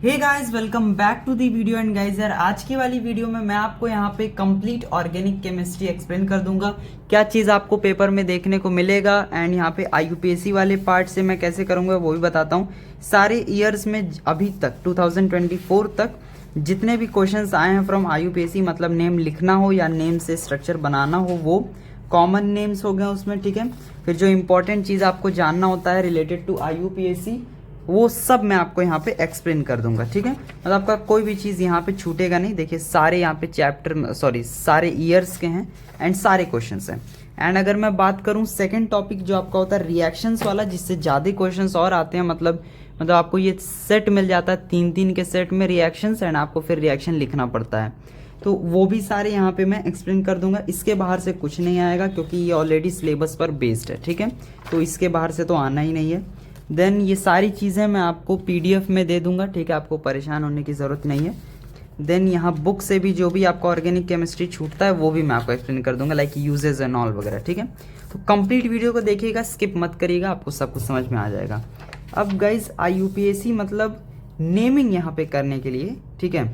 Hey guys, welcome back to the video. And guys यार, आज की वाली वीडियो में मैं आपको यहाँ पे कंप्लीट ऑर्गेनिक केमिस्ट्री एक्सप्लेन कर दूंगा। क्या चीज़ आपको पेपर में देखने को मिलेगा एंड यहाँ पे IUPAC वाले पार्ट से मैं कैसे करूँगा वो भी बताता हूँ। सारे ईयर्स में अभी तक 2024 तक जितने भी क्वेश्चंस आए हैं फ्रॉम IUPAC, मतलब नेम लिखना हो या नेम से स्ट्रक्चर बनाना हो, वो कॉमन नेम्स हो गए उसमें, ठीक है। फिर जो इंपॉर्टेंट चीज़ आपको जानना होता है रिलेटेड टू IUPAC, वो सब मैं आपको यहाँ पे एक्सप्लेन कर दूंगा, ठीक है। मतलब आपका कोई भी चीज़ यहाँ पे छूटेगा नहीं। देखिए सारे यहाँ पे सारे ईयर्स के हैं एंड सारे क्वेश्चंस हैं। एंड अगर मैं बात करूँ सेकंड टॉपिक जो आपका होता है रिएक्शंस वाला, जिससे ज़्यादा क्वेश्चंस और आते हैं, मतलब आपको ये सेट मिल जाता है 3-3 के सेट में रिएक्शंस, एंड आपको फिर रिएक्शन लिखना पड़ता है, तो वो भी सारे यहाँ पे मैं एक्सप्लेन कर दूंगा। इसके बाहर से कुछ नहीं आएगा क्योंकि ये ऑलरेडी सिलेबस पर बेस्ड है, ठीक है। तो इसके बाहर से तो आना ही नहीं है। देन ये सारी चीज़ें मैं आपको PDF में दे दूंगा, ठीक है, आपको परेशान होने की ज़रूरत नहीं है। देन यहाँ बुक से भी जो भी आपका ऑर्गेनिक केमिस्ट्री छूटता है वो भी मैं आपको एक्सप्लेन कर दूंगा, लाइक यूजेज एंड ऑल वगैरह, ठीक है। तो कंप्लीट वीडियो को देखिएगा, स्किप मत करिएगा, आपको सब कुछ समझ में आ जाएगा। अब गाइज IUPAC मतलब नेमिंग यहाँ पे करने के लिए, ठीक है,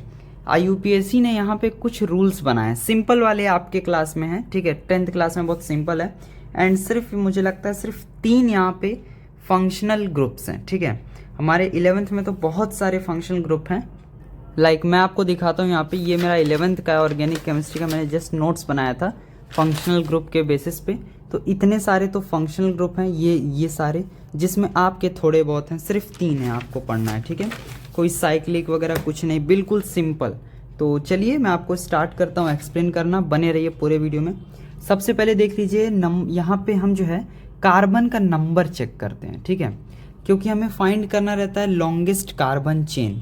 IUPAC ने यहाँ पे कुछ रूल्स बनाए, सिंपल वाले आपके क्लास में है, ठीक है। 10th क्लास में बहुत सिंपल है। एंड सिर्फ मुझे लगता है सिर्फ 3 यहाँ पे फंक्शनल ग्रुप्स हैं, ठीक है। हमारे 11th में तो बहुत सारे फंक्शनल ग्रुप हैं। लाइक मैं आपको दिखाता हूँ यहाँ पे, ये मेरा 11th का ऑर्गेनिक केमिस्ट्री का मैंने जस्ट नोट्स बनाया था फंक्शनल ग्रुप के बेसिस पे। तो इतने सारे तो फंक्शनल ग्रुप हैं ये सारे, जिसमें आपके थोड़े बहुत हैं, सिर्फ 3 हैं आपको पढ़ना है, ठीक है। कोई साइक्लिक वगैरह कुछ नहीं, बिल्कुल सिंपल। तो चलिए मैं आपको स्टार्ट करता हूँ एक्सप्लेन करना, बने रहिए पूरे वीडियो में। सबसे पहले देख लीजिए, यहाँ पे हम जो है कार्बन का नंबर चेक करते हैं, ठीक है, क्योंकि हमें फाइंड करना रहता है लॉन्गेस्ट कार्बन चेन।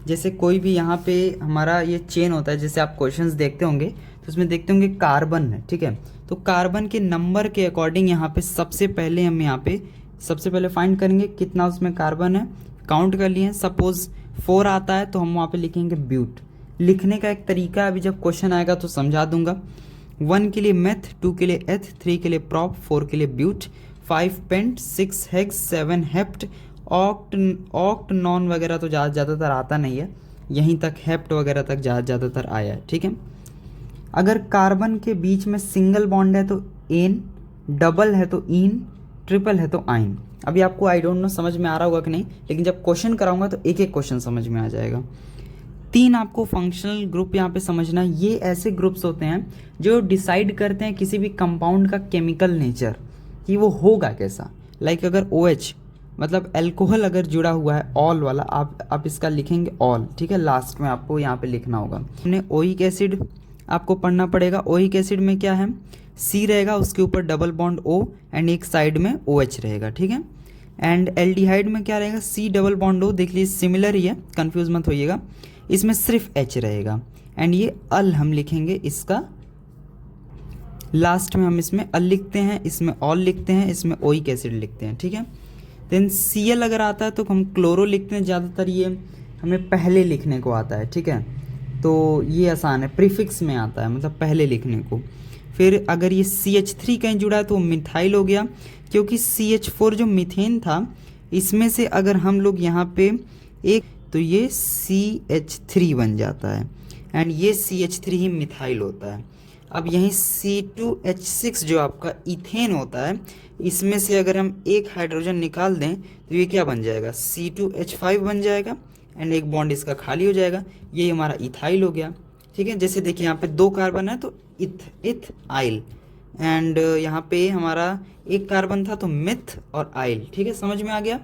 जैसे कोई भी यहाँ पे हमारा ये चेन होता है, जैसे आप क्वेश्चंस देखते होंगे तो उसमें देखते होंगे कार्बन है, ठीक है। तो कार्बन के नंबर के अकॉर्डिंग यहाँ पे सबसे पहले फाइंड करेंगे कितना उसमें कार्बन है, काउंट कर लिए। सपोज 4 आता है तो हम वहाँ पे लिखेंगे ब्यूट। लिखने का एक तरीका अभी जब क्वेश्चन आएगा तो समझा दूंगा। 1 के लिए मेथ, 2 के लिए एथ, 3 के लिए प्रॉप, 4 के लिए but, 5 pent, 6 hex, 7 hept, oct non वगैरह तो ज़्यादातर आता नहीं है, यहीं तक हेप्ट वगैरह तक ज़्यादातर आया है, ठीक है। अगर कार्बन के बीच में सिंगल बॉन्ड है तो एन, डबल है तो इन, ट्रिपल है तो आइन। अभी आपको आई डोंट नो समझ में आ रहा होगा कि नहीं, लेकिन जब क्वेश्चन कराऊंगा तो एक एक क्वेश्चन समझ में आ जाएगा। 3 आपको फंक्शनल ग्रुप यहाँ पे समझना है। ये ऐसे ग्रुप्स होते हैं जो डिसाइड करते हैं किसी भी कंपाउंड का केमिकल नेचर, कि वो होगा कैसा। लाइक अगर OH मतलब अल्कोहल अगर जुड़ा हुआ है, ऑल वाला, आप इसका लिखेंगे ऑल, ठीक है। लास्ट में आपको यहाँ पे लिखना होगा। हमने ओइक एसिड आपको पढ़ना पड़ेगा। ओइक एसिड में क्या है, C रहेगा, उसके ऊपर डबल बॉन्ड O एंड एक साइड में OH रहेगा, ठीक है। एंड एल्डिहाइड में क्या रहेगा, C डबल बॉन्ड O, देख लीजिए सिमिलर ही है, कंफ्यूज मत होइएगा। इसमें सिर्फ H रहेगा एंड ये अल हम लिखेंगे इसका, लास्ट में हम इसमें अल लिखते हैं, इसमें ऑल लिखते हैं, इसमें ओइक एसिड लिखते हैं, ठीक है। देन Cl अगर आता है तो हम क्लोरो लिखते हैं, ज़्यादातर ये हमें पहले लिखने को आता है, ठीक है। तो ये आसान है, प्रीफिक्स में आता है, मतलब पहले लिखने को। फिर अगर ये CH3 कहीं जुड़ा है तो मिथाइल हो गया, क्योंकि CH4 जो मीथेन था, इसमें से अगर हम लोग यहाँ पे एक, तो ये CH3 बन जाता है एंड ये CH3 ही मिथाइल होता है। अब यहीं C2H6 जो आपका इथेन होता है, इसमें से अगर हम एक हाइड्रोजन निकाल दें तो ये क्या बन जाएगा, C2H5 बन जाएगा एंड एक बॉन्ड इसका खाली हो जाएगा, ये हमारा इथाइल हो गया, ठीक है। जैसे देखिए यहाँ पे 2 कार्बन है तो इथाइल, एंड यहाँ पे हमारा एक कार्बन था तो मिथ और आइल, ठीक है, समझ में आ गया।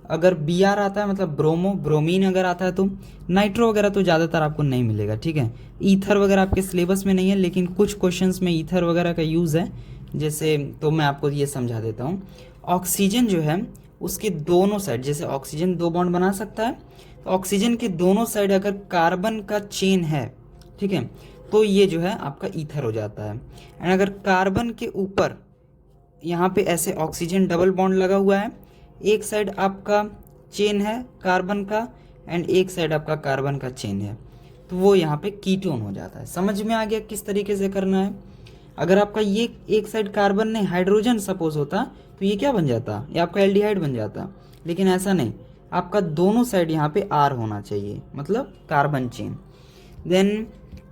अगर Br आता है मतलब ब्रोमीन अगर आता है तो नाइट्रो वगैरह तो ज़्यादातर आपको नहीं मिलेगा, ठीक है। ईथर वगैरह आपके सिलेबस में नहीं है, लेकिन कुछ क्वेश्चंस में ईथर वगैरह का यूज़ है, जैसे, तो मैं आपको ये समझा देता हूँ। ऑक्सीजन जो है उसके दोनों साइड, जैसे ऑक्सीजन 2 बॉन्ड बना सकता है, तो ऑक्सीजन के दोनों साइड अगर कार्बन का चेन है, ठीक है, तो ये जो है आपका ईथर हो जाता है। एंड अगर कार्बन के ऊपर यहाँ पे ऐसे ऑक्सीजन डबल बॉन्ड लगा हुआ है, एक साइड आपका चेन है कार्बन का एंड एक साइड आपका कार्बन का चेन है, तो वो यहाँ पे कीटोन हो जाता है। समझ में आ गया किस तरीके से करना है। अगर आपका ये एक साइड कार्बन नहीं हाइड्रोजन सपोज होता तो ये क्या बन जाता, ये आपका एल्डिहाइड बन जाता, लेकिन ऐसा नहीं, आपका दोनों साइड यहाँ पे R होना चाहिए, मतलब कार्बन चेन। देन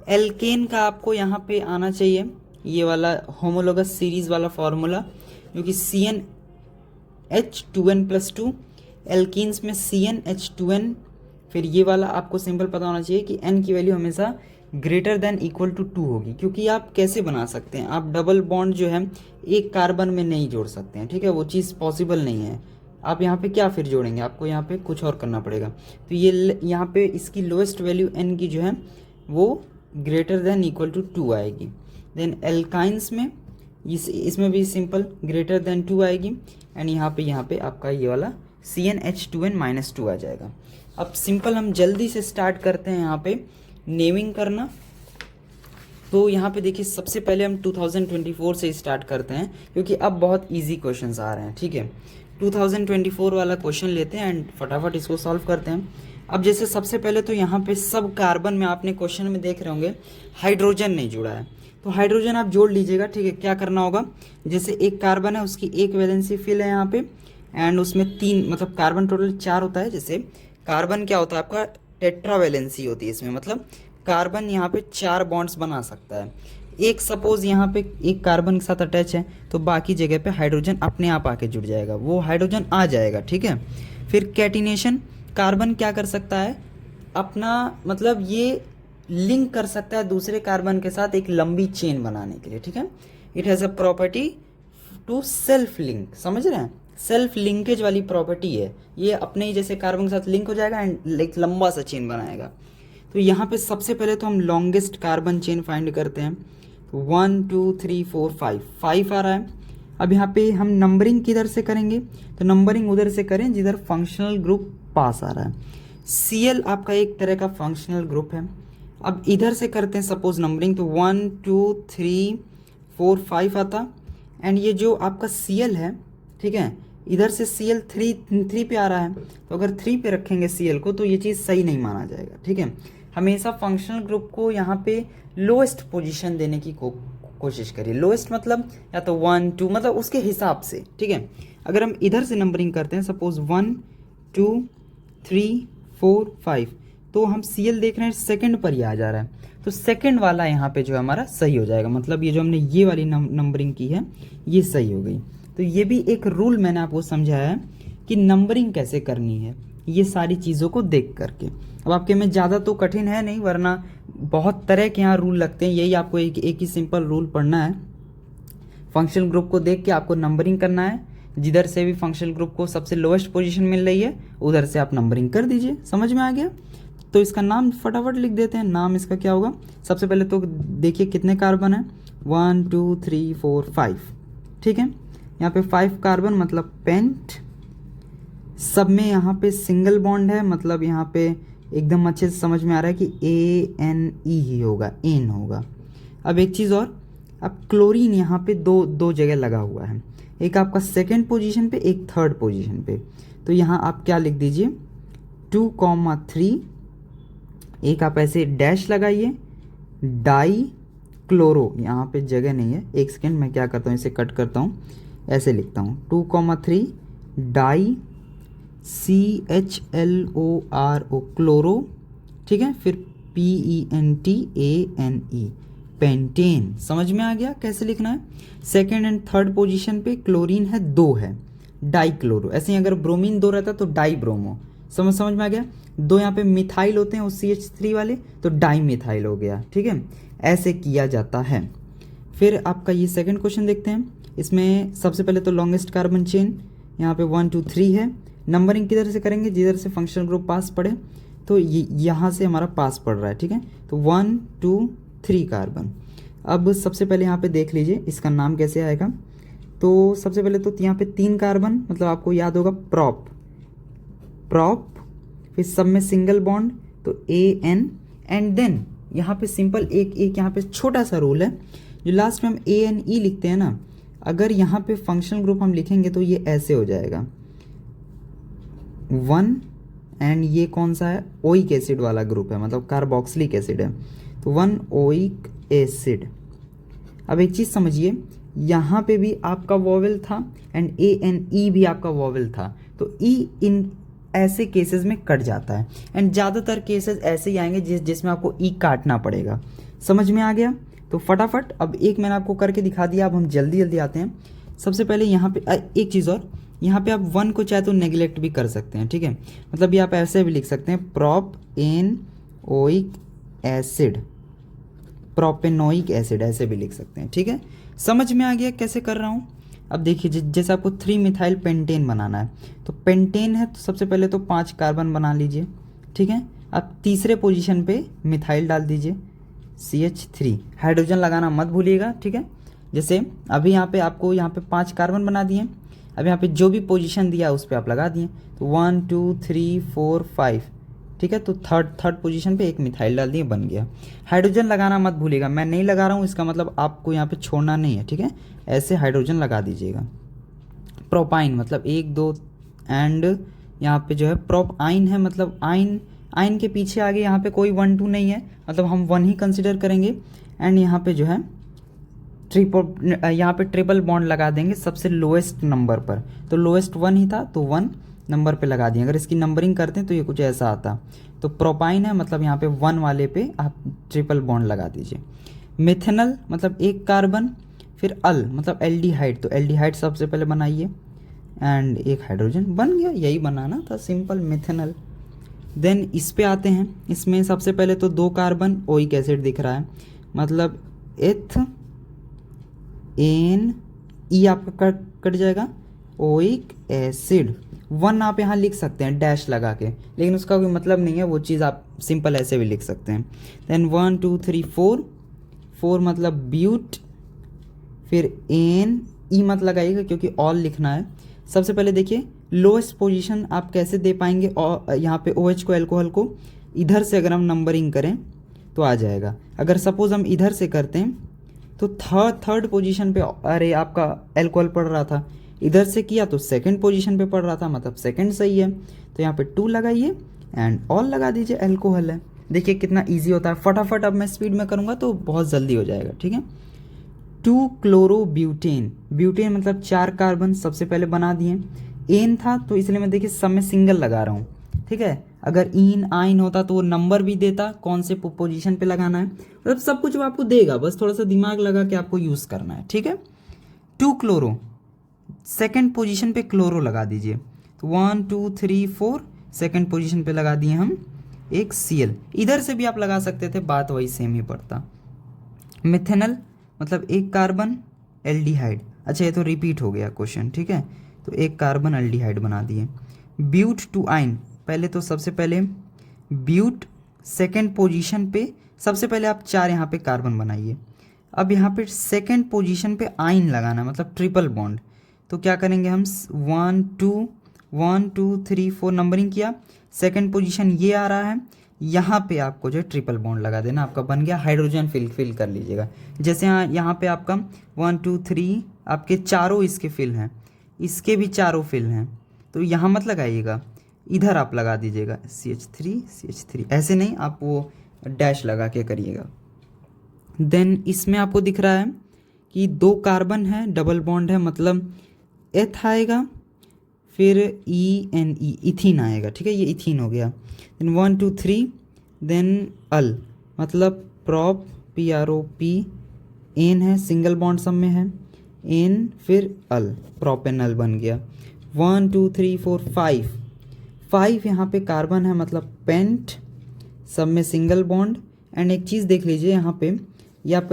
एल्केन का आपको यहाँ पे आना चाहिए ये वाला होमोलोगस सीरीज वाला फॉर्मूला, जो कि CnH2n+2, एल्कीन्स में CnH2n। फिर ये वाला आपको सिंपल पता होना चाहिए कि n की वैल्यू हमेशा ग्रेटर देन इक्वल टू 2 होगी, क्योंकि आप कैसे बना सकते हैं, आप डबल बॉन्ड जो है एक कार्बन में नहीं जोड़ सकते हैं, ठीक है, वो चीज़ पॉसिबल नहीं है। आप यहाँ पे क्या फिर जोड़ेंगे, आपको यहाँ पे कुछ और करना पड़ेगा। तो ये यहाँ पे इसकी लोएस्ट वैल्यू n की जो है वो ग्रेटर देन इक्वल टू 2 आएगी। देन एल्काइंस में इसमें भी सिंपल ग्रेटर देन 2 आएगी। एंड यहाँ पे आपका ये वाला CnH2n-2 आ जाएगा। अब सिंपल हम जल्दी से स्टार्ट करते हैं यहाँ पे नेमिंग करना। तो यहाँ पे देखिए सबसे पहले हम 2024 से स्टार्ट करते हैं, क्योंकि अब बहुत इजी क्वेश्चंस आ रहे हैं, ठीक है। 2024 वाला क्वेश्चन लेते हैं एंड फटाफट इसको सॉल्व करते हैं। अब जैसे सबसे पहले तो यहाँ पे सब कार्बन में आपने क्वेश्चन में देख रहे होंगे हाइड्रोजन नहीं जुड़ा है, तो हाइड्रोजन आप जोड़ लीजिएगा, ठीक है। क्या करना होगा, जैसे एक कार्बन है उसकी एक वैलेंसी फिल है यहाँ पे, एंड उसमें 3 मतलब कार्बन टोटल 4 होता है। जैसे कार्बन क्या होता है आपका टेट्रा वैलेंसी होती है इसमें, मतलब कार्बन यहाँ पे 4 बॉन्ड्स बना सकता है। एक सपोज यहाँ पे एक कार्बन के साथ अटैच है तो बाकी जगह पे हाइड्रोजन अपने आप आके जुड़ जाएगा, वो हाइड्रोजन आ जाएगा, ठीक है। फिर कैटिनेशन, कार्बन क्या कर सकता है अपना, मतलब ये लिंक कर सकता है दूसरे कार्बन के साथ एक लंबी चेन बनाने के लिए, ठीक है। It has a property to self link, समझ रहे हैं, सेल्फ लिंकेज वाली प्रॉपर्टी है ये, अपने ही जैसे कार्बन के साथ लिंक हो जाएगा एंड एक लंबा सा चेन बनाएगा। तो यहाँ पे सबसे पहले तो हम लॉन्गेस्ट कार्बन चेन फाइंड करते हैं। 1 2 3 4 5 आ रहा है। अब यहाँ पे हम नंबरिंग किधर से करेंगे, तो नंबरिंग उधर से करें जिधर फंक्शनल ग्रुप पास आ रहा है। Cl आपका एक तरह का फंक्शनल ग्रुप है। अब इधर से करते हैं सपोज नंबरिंग, तो 1 2 3 4 5 आता, एंड ये जो आपका Cl है, ठीक है, इधर से Cl 3 पे आ रहा है, तो अगर 3 पे रखेंगे Cl को तो ये चीज़ सही नहीं माना जाएगा, ठीक है। हमेशा फंक्शनल ग्रुप को यहाँ पे लोएस्ट पोजीशन देने की कोशिश करिए। लोएस्ट मतलब या तो 1 2 मतलब उसके हिसाब से, ठीक है। अगर हम इधर से नंबरिंग करते हैं सपोज 1 2 3 4 5, तो हम Cl देख रहे हैं सेकंड पर ही आ जा रहा है, तो सेकंड वाला यहाँ पे जो है हमारा सही हो जाएगा, मतलब ये जो हमने ये वाली नंबरिंग की है ये सही हो गई। तो ये भी एक रूल मैंने आपको समझाया है कि नंबरिंग कैसे करनी है, ये सारी चीज़ों को देख करके। अब आपके में ज़्यादा तो कठिन है नहीं, वरना बहुत तरह के यहाँ रूल लगते हैं, यही आपको एक ही सिंपल रूल पढ़ना है। फंक्शनल ग्रुप को देख के आपको नंबरिंग करना है, जिधर से भी फंक्शनल ग्रुप को सबसे लोएस्ट पोजीशन मिल रही है उधर से आप नंबरिंग कर दीजिए। समझ में आ गया? तो इसका नाम फटाफट लिख देते हैं। नाम इसका क्या होगा, सबसे पहले तो देखिए कितने कार्बन है, 1 2 3 4 5, ठीक है। यहाँ पे 5 कार्बन मतलब पेंट। सब में यहाँ पे सिंगल बॉन्ड है, मतलब यहाँ पे एकदम अच्छे से समझ में आ रहा है कि ANE ही होगा, एन होगा। अब एक चीज़ और, अब क्लोरीन यहाँ पे दो जगह लगा हुआ है, एक आपका सेकंड पोजीशन पे, एक थर्ड पोजीशन पे। तो यहाँ आप क्या लिख दीजिए 2,3, एक आप ऐसे डैश लगाइए, डाई क्लोरो, यहाँ पे जगह नहीं है, एक सेकेंड मैं क्या करता हूँ इसे कट करता हूँ, ऐसे लिखता हूँ 2,3 डाई CHLORO क्लोरो, ठीक है। फिर PENTANE पेंटेन। समझ में आ गया कैसे लिखना है। सेकेंड एंड थर्ड पोजीशन पे क्लोरीन है 2 है, डाई क्लोरो। ऐसे ही अगर ब्रोमीन 2 रहता तो डाई ब्रोमो। समझ में आ गया। 2 यहाँ पे मिथाइल होते हैं वो CH3 वाले, तो डाई मिथाइल हो गया, ठीक है। ऐसे किया जाता है। फिर आपका ये सेकंड क्वेश्चन देखते हैं। इसमें सबसे पहले तो लॉन्गेस्ट कार्बन चेन यहाँ पे 1 2 3 है। नंबरिंग किधर से करेंगे, जिधर से फंक्शनल ग्रुप पास पड़े, तो ये यहाँ से हमारा पास पड़ रहा है, ठीक है। तो 1 2 3 कार्बन। अब सबसे पहले यहाँ पे देख लीजिए इसका नाम कैसे आएगा। तो सबसे पहले तो यहाँ पे 3 कार्बन, मतलब आपको याद होगा प्रॉप, फिर सब में सिंगल बॉन्ड तो AN, एंड देन यहाँ पे सिंपल एक यहाँ पे छोटा सा रूल है, जो लास्ट में हम ANE लिखते हैं ना, अगर यहाँ पे फंक्शनल ग्रुप हम लिखेंगे तो ये ऐसे हो जाएगा 1, एंड ये कौन सा है, ओइक एसिड वाला ग्रुप है, मतलब कार्बोक्सिलिक एसिड है, तो 1 ओइक एसिड। अब एक चीज़ समझिए, यहाँ पे भी आपका वोवेल था एंड ANE भी आपका वोवेल था, तो E इन ऐसे केसेस में कट जाता है एंड ज़्यादातर केसेस ऐसे ही आएंगे जिसमें आपको ई काटना पड़ेगा। समझ में आ गया? तो फटाफट अब एक मैंने आपको करके दिखा दिया, अब हम जल्दी जल्दी आते हैं। सबसे पहले यहाँ पे एक चीज़ और, यहाँ पे आप 1 को चाहे तो नेग्लेक्ट भी कर सकते हैं, ठीक है। मतलब ये आप ऐसे भी लिख सकते हैं प्रोपेनोइक एसिड, प्रोपेनोइक एसिड ऐसे भी लिख सकते हैं, ठीक है। समझ में आ गया कैसे कर रहा हूँ? अब देखिए जैसे आपको 3 मिथाइल पेंटेन बनाना है, तो पेंटेन है तो सबसे पहले तो 5 कार्बन बना लीजिए, ठीक है। अब तीसरे पोजीशन पे मिथाइल डाल दीजिए CH3, हाइड्रोजन लगाना मत भूलिएगा, ठीक है। जैसे अभी यहाँ पे आपको यहाँ पे 5 कार्बन बना दिए, अब यहाँ पे जो भी पोजीशन दिया उस पर आप लगा दिए, तो 1 2 3 4 5, ठीक है। तो थर्ड पोजीशन पे एक मिथाइल डाल दिए, बन गया। हाइड्रोजन लगाना मत भूलिएगा, मैं नहीं लगा रहा हूँ, इसका मतलब आपको यहाँ पे छोड़ना नहीं है, ठीक है। ऐसे हाइड्रोजन लगा दीजिएगा। प्रोपाइन मतलब 1 2 एंड यहाँ पे जो है प्रोपाइन है, मतलब आइन के पीछे आगे यहाँ पे कोई 1 2 नहीं है, मतलब हम 1 ही कंसिडर करेंगे। एंड यहाँ पे जो है यहाँ पे ट्रिपल बॉन्ड लगा देंगे सबसे लोएस्ट नंबर पर, तो लोएस्ट 1 ही था तो 1 नंबर पे लगा दिए। अगर इसकी नंबरिंग करते हैं तो ये कुछ ऐसा आता। तो प्रोपाइन है मतलब यहाँ पे 1 वाले पे आप ट्रिपल बॉन्ड लगा दीजिए। मिथेनल मतलब 1 कार्बन, फिर अल मतलब एल्डिहाइड, तो एल्डिहाइड सबसे पहले बनाइए एंड एक हाइड्रोजन, बन गया। यही बनाना था, सिंपल मिथेनल। देन इस पे आते हैं, इसमें सबसे पहले तो 2 कार्बन ओइक एसिड दिख रहा है, मतलब एथ एन ई आपका कट जाएगा, ओइक एसिड। 1 आप यहाँ लिख सकते हैं डैश लगा के, लेकिन उसका कोई मतलब नहीं है, वो चीज़ आप सिंपल ऐसे भी लिख सकते हैं। देन 1 2 3 4 मतलब ब्यूट, फिर एन ई मत लगाइएगा क्योंकि ऑल लिखना है। सबसे पहले देखिए लोएस्ट पोजीशन आप कैसे दे पाएंगे, और यहाँ पे OH को अल्कोहल को इधर से अगर हम नंबरिंग करें तो आ जाएगा। अगर सपोज हम इधर से करते हैं तो थर्ड पोजीशन पे अरे आपका अल्कोहल पड़ रहा था, इधर से किया तो सेकंड पोजीशन पे पड़ रहा था, मतलब सेकंड सही है। तो यहाँ पे 2 लगाइए एंड ऑल लगा दीजिए, अल्कोहल है। देखिए कितना इजी होता है, फटाफट अब मैं स्पीड में करूँगा तो बहुत जल्दी हो जाएगा, ठीक है। 2 क्लोरोब्यूटेन, ब्यूटेन मतलब 4 कार्बन सबसे पहले बना दिए। एन था तो इसलिए मैं देखिए सब में सिंगल लगा रहा हूँ, ठीक है। अगर इन आइन होता तो वो नंबर भी देता कौन से पोजीशन पे लगाना है, मतलब सब कुछ वो आपको देगा, बस थोड़ा सा दिमाग लगा के आपको यूज़ करना है, ठीक है। 2 क्लोरो, सेकंड पोजीशन पे क्लोरो लगा दीजिए, तो 1 2 3 4 सेकंड पोजीशन पे लगा दिए हम एक Cl, इधर से भी आप लगा सकते थे, बात वही सेम ही पड़ता। मिथेनल मतलब 1 कार्बन एल्डिहाइड, अच्छा ये तो रिपीट हो गया क्वेश्चन, ठीक है। तो 1 कार्बन एल्डिहाइड बना दिए। ब्यूट टू आइन, पहले तो सबसे पहले ब्यूट, सेकंड पोजीशन पे सबसे पहले आप 4 यहाँ पे कार्बन बनाइए। अब यहाँ पे सेकंड पोजीशन पे आइन लगाना मतलब ट्रिपल बॉन्ड, तो क्या करेंगे हम 1 2 3 4 नंबरिंग किया, सेकंड पोजीशन ये आ रहा है, यहाँ पे आपको जो है ट्रिपल बॉन्ड लगा देना, आपका बन गया। हाइड्रोजन फिल कर लीजिएगा, जैसे यहाँ पे आपका 1 2 3 आपके चारों इसके फिल हैं, इसके भी चारों फिल हैं, तो यहाँ मत लगाइएगा, इधर आप लगा दीजिएगा CH3 ऐसे नहीं, आप वो डैश लगा के करिएगा। देन इसमें आपको दिख रहा है कि 2 कार्बन है, डबल बॉन्ड है, मतलब एथ आएगा, फिर ENE इथीन आएगा, ठीक है, ये इथीन हो गया। देन 1 2 3 देन अल मतलब प्रोप PROP, एन है सिंगल बॉन्ड सब में है, एन फिर अल, प्रोपेनल बन गया। 1 2 3 4 5 यहाँ पे कार्बन है मतलब पेंट, सब में सिंगल बॉन्ड। एंड एक चीज़ देख लीजिए यहाँ पे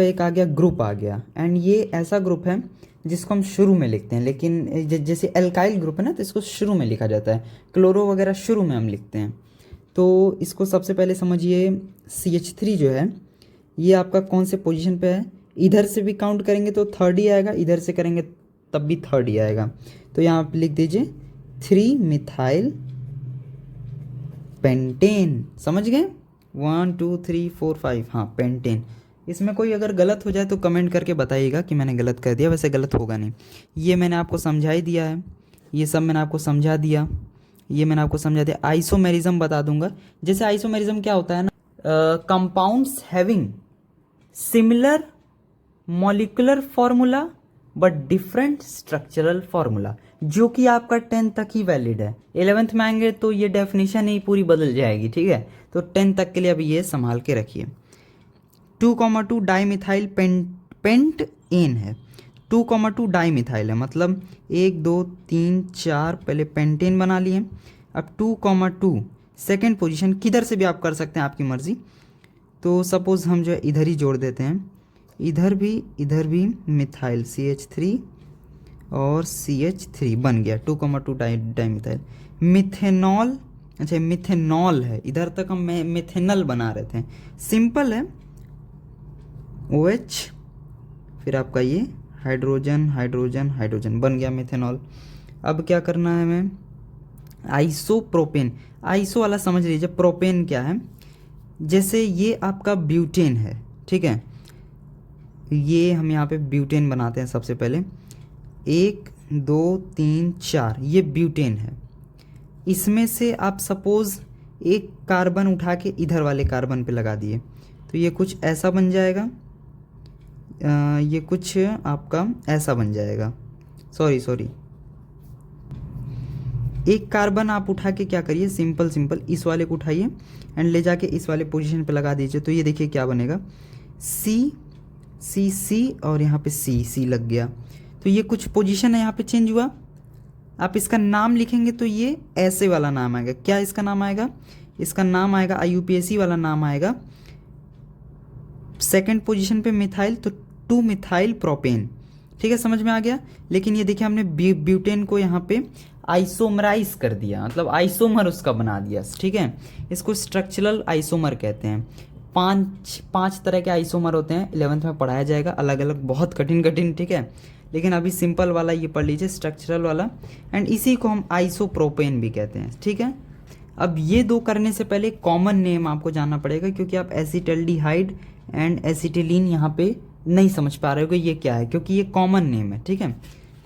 एक आ गया ग्रुप आ गया, एंड ये ऐसा ग्रुप है जिसको हम शुरू में लिखते हैं, लेकिन जैसे एल्काइल ग्रुप है ना तो इसको शुरू में लिखा जाता है, क्लोरो वगैरह शुरू में हम लिखते हैं। तो इसको सबसे पहले समझिए, CH3 जो है ये आपका कौन से पोजीशन पे है, इधर से भी काउंट करेंगे तो थर्ड ही आएगा, इधर से करेंगे तब भी थर्ड ही आएगा। तो यहाँ पे लिख दीजिए 3 मिथाइल पेंटेन, समझ गए? 1 2 3 4 5, हाँ पेंटेन। इसमें कोई अगर गलत हो जाए तो कमेंट करके बताइएगा कि मैंने गलत कर दिया, वैसे गलत होगा नहीं। ये मैंने आपको समझा ही दिया है, ये सब मैंने आपको समझा दिया, ये मैंने आपको समझा दिया। आइसोमेरिज्म बता दूंगा, जैसे आइसोमेरिज्म क्या होता है ना, compounds having similar molecular formula but different structural formula, जो कि आपका 10 तक ही वैलिड है। 11th में आएंगे तो ये डेफिनेशन ही पूरी बदल जाएगी, ठीक है। तो 10 तक के लिए अभी ये संभाल के रखिए। 2,2 डाईमिथाइल पेंट एन है। 2,2 डाईमिथाइल है, मतलब 1 2 3 4 पहले पेंटेन बना लिए। अब 2,2 सेकेंड पोजीशन, किधर से भी आप कर सकते हैं, आपकी मर्जी। तो सपोज हम जो है इधर ही जोड़ देते हैं, इधर भी मिथाइल CH3 और CH3 बन गया 2,2 डाईमिथाइल। मिथेनॉल, अच्छा मिथेनॉल है, इधर तक हम मिथेनल बना रहे थे, सिंपल है। OH फिर आपका ये हाइड्रोजन हाइड्रोजन हाइड्रोजन बन गया मिथेनॉल। अब क्या करना है हमें, आइसोप्रोपेन। आइसो वाला समझ लीजिए, प्रोपेन क्या है, जैसे ये आपका ब्यूटेन है, ठीक है। ये हम यहाँ पे ब्यूटेन बनाते हैं सबसे पहले, 1 2 3 4 ये ब्यूटेन है। इसमें से आप सपोज एक कार्बन उठा के इधर वाले कार्बन पे लगा दिए तो ये कुछ ऐसा बन जाएगा, ये कुछ आपका ऐसा बन जाएगा। सॉरी, एक कार्बन आप उठा के क्या करिए, सिंपल इस वाले को उठाइए एंड ले जाके इस वाले पोजीशन पे लगा दीजिए। तो ये देखिए क्या बनेगा, C और यहाँ पे C लग गया। तो ये कुछ पोजीशन है यहाँ पे चेंज हुआ। आप इसका नाम लिखेंगे तो ये ऐसे वाला नाम आएगा। क्या इसका नाम आएगा, इसका नाम आएगा IUPAC वाला नाम आएगा। सेकंड पोजीशन पे मिथाइल, तो 2 मिथाइल प्रोपेन, ठीक है, समझ में आ गया। लेकिन ये देखिए हमने ब्यूटेन को यहाँ पे आइसोमराइज कर दिया, मतलब आइसोमर उसका बना दिया, ठीक है। इसको स्ट्रक्चरल आइसोमर कहते हैं। पांच तरह के आइसोमर होते हैं, 11th में पढ़ाया जाएगा, अलग अलग, बहुत कठिन, ठीक है। लेकिन अभी सिंपल वाला ये पढ़ लीजिए, स्ट्रक्चरल वाला, एंड इसी को हम आइसोप्रोपेन भी कहते हैं, ठीक है। अब ये दो करने से पहले कॉमन नेम आपको जानना पड़ेगा, क्योंकि आप एसिटल्डिहाइड एंड एसिटिलीन यहाँ पे नहीं समझ पा रहे हो कि ये क्या है, क्योंकि ये कॉमन नेम है, ठीक है।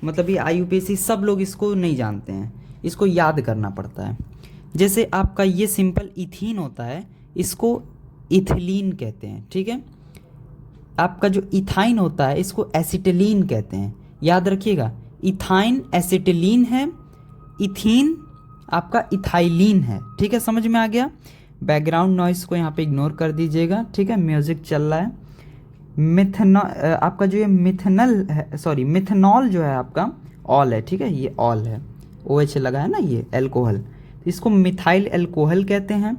मतलब ये IUPAC सब लोग इसको नहीं जानते हैं, इसको याद करना पड़ता है। जैसे आपका ये सिंपल इथीन होता है, इसको इथिलीन कहते हैं, ठीक है। आपका जो इथाइन होता है इसको एसिटिलीन कहते हैं, याद रखिएगा। इथाइन एसिटिलीन है, इथीन आपका इथाइलीन है, ठीक है, समझ में आ गया। बैकग्राउंड नॉइस को यहाँ पे इग्नोर कर दीजिएगा, ठीक है, म्यूजिक चल रहा है। आपका जो ये मिथेनॉल जो है आपका ऑल है, ठीक है, ये ऑल है, OH लगा है ना, ये एल्कोहल, इसको मिथाइल एल्कोहल कहते हैं।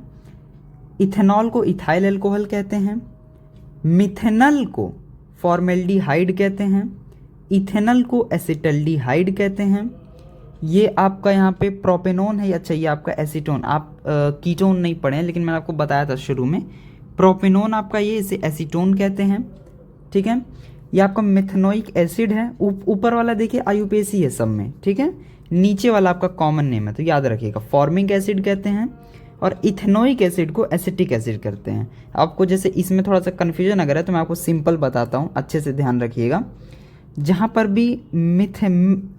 इथेनॉल को इथाइल एल्कोहल कहते हैं। मिथेनल को फॉर्मेल्डिहाइड कहते हैं। इथेनल को एसिटल्डिहाइड कहते हैं। ये आपका यहाँ पे प्रोपेनोन है, अच्छा ये आपका एसीटोन, आप कीटोन नहीं पढ़े हैं, लेकिन मैंने आपको बताया था शुरू में, प्रोपेनोन आपका ये, इसे एसीटोन कहते हैं, ठीक है। ये आपका मिथेनोइक एसिड है, ऊपर वाला देखिए IUPAC है सब में, ठीक है। नीचे वाला आपका कॉमन नेम है, तो याद रखिएगा, फॉर्मिक एसिड कहते हैं, और इथेनोइक एसिड को एसिटिक एसिड करते हैं। आपको जैसे इसमें थोड़ा सा कन्फ्यूजन अगर है तो मैं आपको सिंपल बताता हूँ, अच्छे से ध्यान रखिएगा। जहाँ पर भी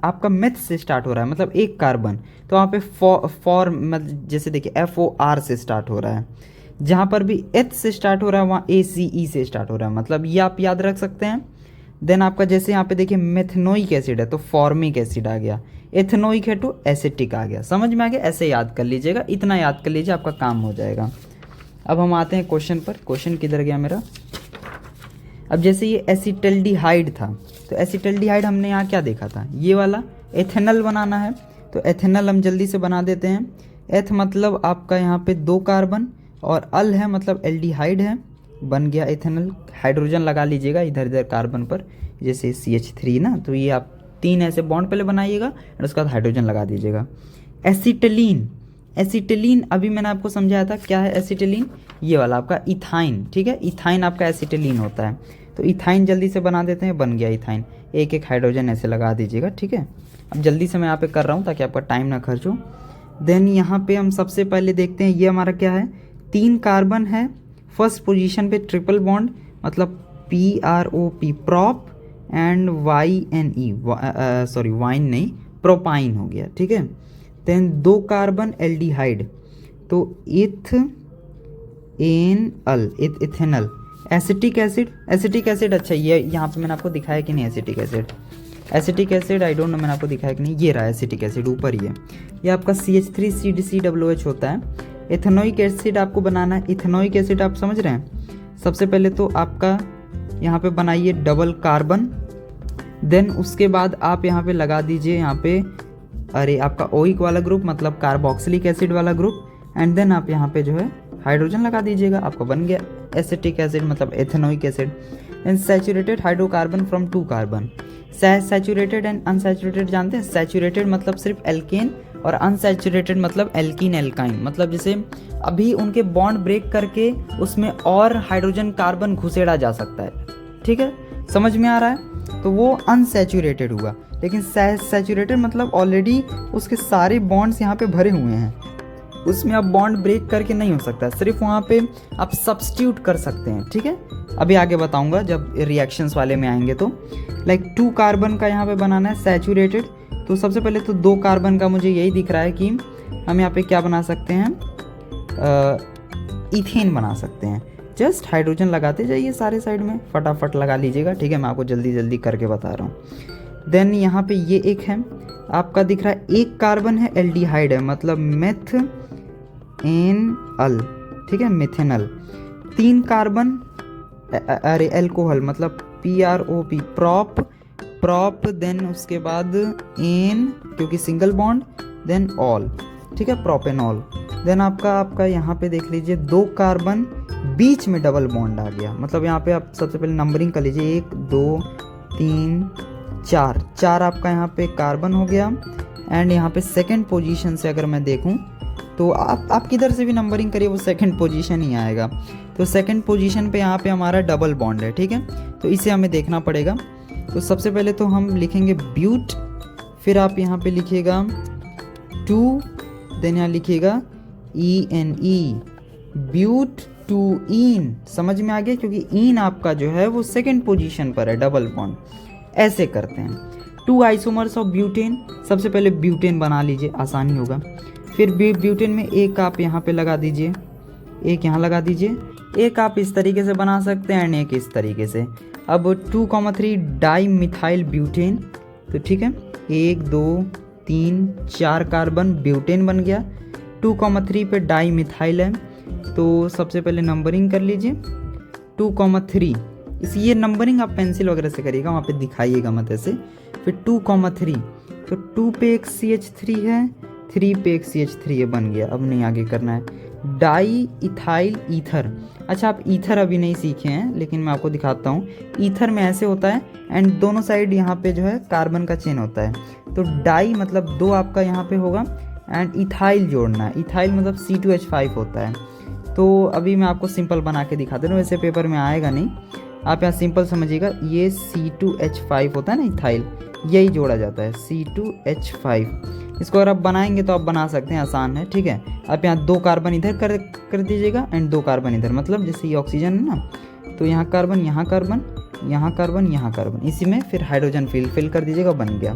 आपका मिथ से स्टार्ट हो रहा है, मतलब एक कार्बन, तो वहाँ पे मतलब जैसे देखिए FOR से स्टार्ट हो रहा है। जहाँ पर भी एथ से स्टार्ट हो रहा है वहाँ ACE से स्टार्ट हो रहा है, मतलब ये आप याद रख सकते हैं। देन आपका जैसे यहाँ पे देखिए मेथनोइक एसिड है तो फॉर्मिक एसिड आ गया, एथनोइक है तो एसिटिक आ गया, समझ में आ गया। ऐसे याद कर लीजिएगा, इतना याद कर लीजिए, आपका काम हो जाएगा। अब हम आते हैं क्वेश्चन पर। क्वेश्चन किधर गया मेरा, अब जैसे ये एसिटल्डिहाइड था, तो एसिटल्डिहाइड हमने यहाँ क्या देखा था, ये वाला एथेनल बनाना है, तो एथेनल हम जल्दी से बना देते हैं। एथ मतलब आपका यहाँ पे 2 कार्बन, और अल है मतलब एल्डिहाइड है, बन गया एथेनल। हाइड्रोजन लगा लीजिएगा इधर इधर कार्बन पर, जैसे CH3 ना, तो ये आप 3 ऐसे बॉन्ड पहले बनाइएगा और उसके बाद हाइड्रोजन लगा दीजिएगा। एसिटिलीन, एसिटिलीन अभी मैंने आपको समझाया था क्या है एसिटिलीन, ये वाला आपका इथाइन, ठीक है, इथाइन आपका एसिटिलीन होता है। तो इथाइन जल्दी से बना देते हैं, बन गया इथाइन। एक एक हाइड्रोजन ऐसे लगा दीजिएगा, ठीक है। अब जल्दी से मैं यहाँ पे कर रहा हूँ ताकि आपका टाइम ना खर्च हो। देन यहाँ पे हम सबसे पहले देखते हैं, ये हमारा क्या है, 3 कार्बन है, फर्स्ट पोजीशन पे ट्रिपल बॉन्ड, मतलब PROP prop and YNE, sorry wine नहीं, प्रोपाइन हो गया, ठीक है। देन 2 कार्बन एल्डिहाइड, तो ethanal. Acetic acid, acetic acid, अच्छा ये यहाँ पे मैंने आपको दिखाया कि नहीं acetic acid, acetic acid I don't know मैंने आपको दिखाया कि नहीं, ये रहा एसिटिक एसिड ऊपर ही है। ये आपका CH3CDCOOH होता है। इथेनोइक एसिड आपको बनाना है। इथेनोइक एसिड आप समझ रहे हैं, सबसे पहले तो आपका यहाँ पे बनाइए डबल कार्बन, देन उसके बाद आप यहाँ पे लगा दीजिए यहाँ पे अरे आपका ओइक वाला ग्रुप मतलब कार्बोक्सिलिक एसिड वाला ग्रुप, एंड देन आप यहाँ पे जो है हाइड्रोजन लगा दीजिएगा, आपका बन गया एसिटिक एसिड मतलब ethanoic acid. And saturated hydrocarbon from 2 carbon. Saturated and unsaturated जानते हैं, सैचुरेटेड मतलब सिर्फ एल्केन और अनसैचुरेटेड मतलब एल्कीन एल्काइन, मतलब जैसे अभी उनके बॉन्ड ब्रेक करके उसमें और हाइड्रोजन कार्बन घुसेड़ा जा सकता है, ठीक है, समझ में आ रहा है, तो वो अनसैचुरेटेड हुआ। लेकिन सैचुरेटेड मतलब ऑलरेडी उसके सारे बॉन्ड्स यहाँ पे भरे हुए हैं, उसमें आप बॉन्ड ब्रेक करके नहीं हो सकता, सिर्फ वहाँ पे आप सब्स्टिट्यूट कर सकते हैं, ठीक है। अभी आगे बताऊंगा जब रिएक्शंस वाले में आएंगे तो। लाइक 2 कार्बन का यहाँ पे बनाना है सैचुरेटेड, तो सबसे पहले तो 2 कार्बन का मुझे यही दिख रहा है कि हम यहाँ पे क्या बना सकते हैं, इथेन बना सकते हैं। जस्ट हाइड्रोजन लगाते जाइए सारे साइड में, फटाफट लगा लीजिएगा, ठीक है, मैं आपको जल्दी जल्दी करके बता रहा हूँ। देन यहाँ पे ये एक है आपका दिख रहा है, 1 कार्बन है एल्डिहाइड है मतलब मेथ एन अल, ठीक है, मिथेनल। 3 कार्बन अरे एल्कोहल मतलब PROP प्रॉप, देन उसके बाद एन क्योंकि सिंगल बॉन्ड, देन ऑल, ठीक है, प्रोपेनॉल। देन आपका यहाँ पे देख लीजिए 2 कार्बन बीच में डबल बॉन्ड आ गया, मतलब यहाँ पे आप सबसे पहले नंबरिंग कर लीजिए 1 2 3 4 आपका यहाँ पे कार्बन हो गया। एंड यहाँ पे सेकंड पोजीशन से अगर मैं देखूँ तो आप किधर से भी नंबरिंग करिए वो सेकंड पोजीशन ही आएगा। तो सेकंड पोजीशन पे यहाँ पे हमारा डबल बॉन्ड है, ठीक है, तो इसे हमें देखना पड़ेगा। तो सबसे पहले तो हम लिखेंगे ब्यूट, फिर आप यहाँ पे लिखिएगा 2, देन यहाँ लिखिएगा ENE, ब्यूट 2 ईन, समझ में आ गया, क्योंकि ईन आपका जो है वो सेकंड पोजीशन पर है, डबल बॉन्ड। ऐसे करते हैं। 2 आइसोमर्स ऑफ ब्यूटेन, सबसे पहले ब्यूटेन बना लीजिए, आसानी होगा। फिर ब्यूटेन में एक आप यहाँ पे लगा दीजिए, एक यहाँ लगा दीजिए, एक आप इस तरीके से बना सकते हैं एंड एक इस तरीके से। अब 2,3 डाई मिथाइल ब्यूटेन, तो ठीक है, 1 2 3 4 कार्बन ब्यूटेन बन गया। 2,3 पे डाई मिथाइल है, तो सबसे पहले नंबरिंग कर लीजिए 2,3, ये नंबरिंग आप पेंसिल वगैरह से करिएगा, वहाँ पे दिखाइएगा मत ऐसे। फिर 2,3, तो 2 पे एक CH3 है, 3 पे एक CH3 है, बन गया। अब नहीं आगे करना है। डाई इथाइल ईथर, अच्छा आप ईथर अभी नहीं सीखे हैं लेकिन मैं आपको दिखाता हूँ। ईथर में ऐसे होता है एंड दोनों साइड यहाँ पे जो है कार्बन का चेन होता है, तो डाई मतलब 2 आपका यहाँ पे होगा एंड इथाइल जोड़ना है, इथाइल मतलब C2H5 होता है। तो अभी मैं आपको सिंपल बना के दिखा दे रहा हूँ, वैसे पेपर में आएगा नहीं, आप यहाँ सिंपल समझिएगा। ये C2H5 होता है ना इथाइल, यही जोड़ा जाता है C2H5। इसको अगर आप बनाएंगे तो आप बना सकते हैं, आसान है, ठीक है। आप यहाँ 2 कार्बन इधर कर दीजिएगा एंड 2 कार्बन इधर, मतलब जैसे ये ऑक्सीजन है ना, तो यहाँ कार्बन यहाँ कार्बन यहाँ कार्बन यहाँ कार्बन, इसी में फिर हाइड्रोजन फिल कर दीजिएगा, बन गया।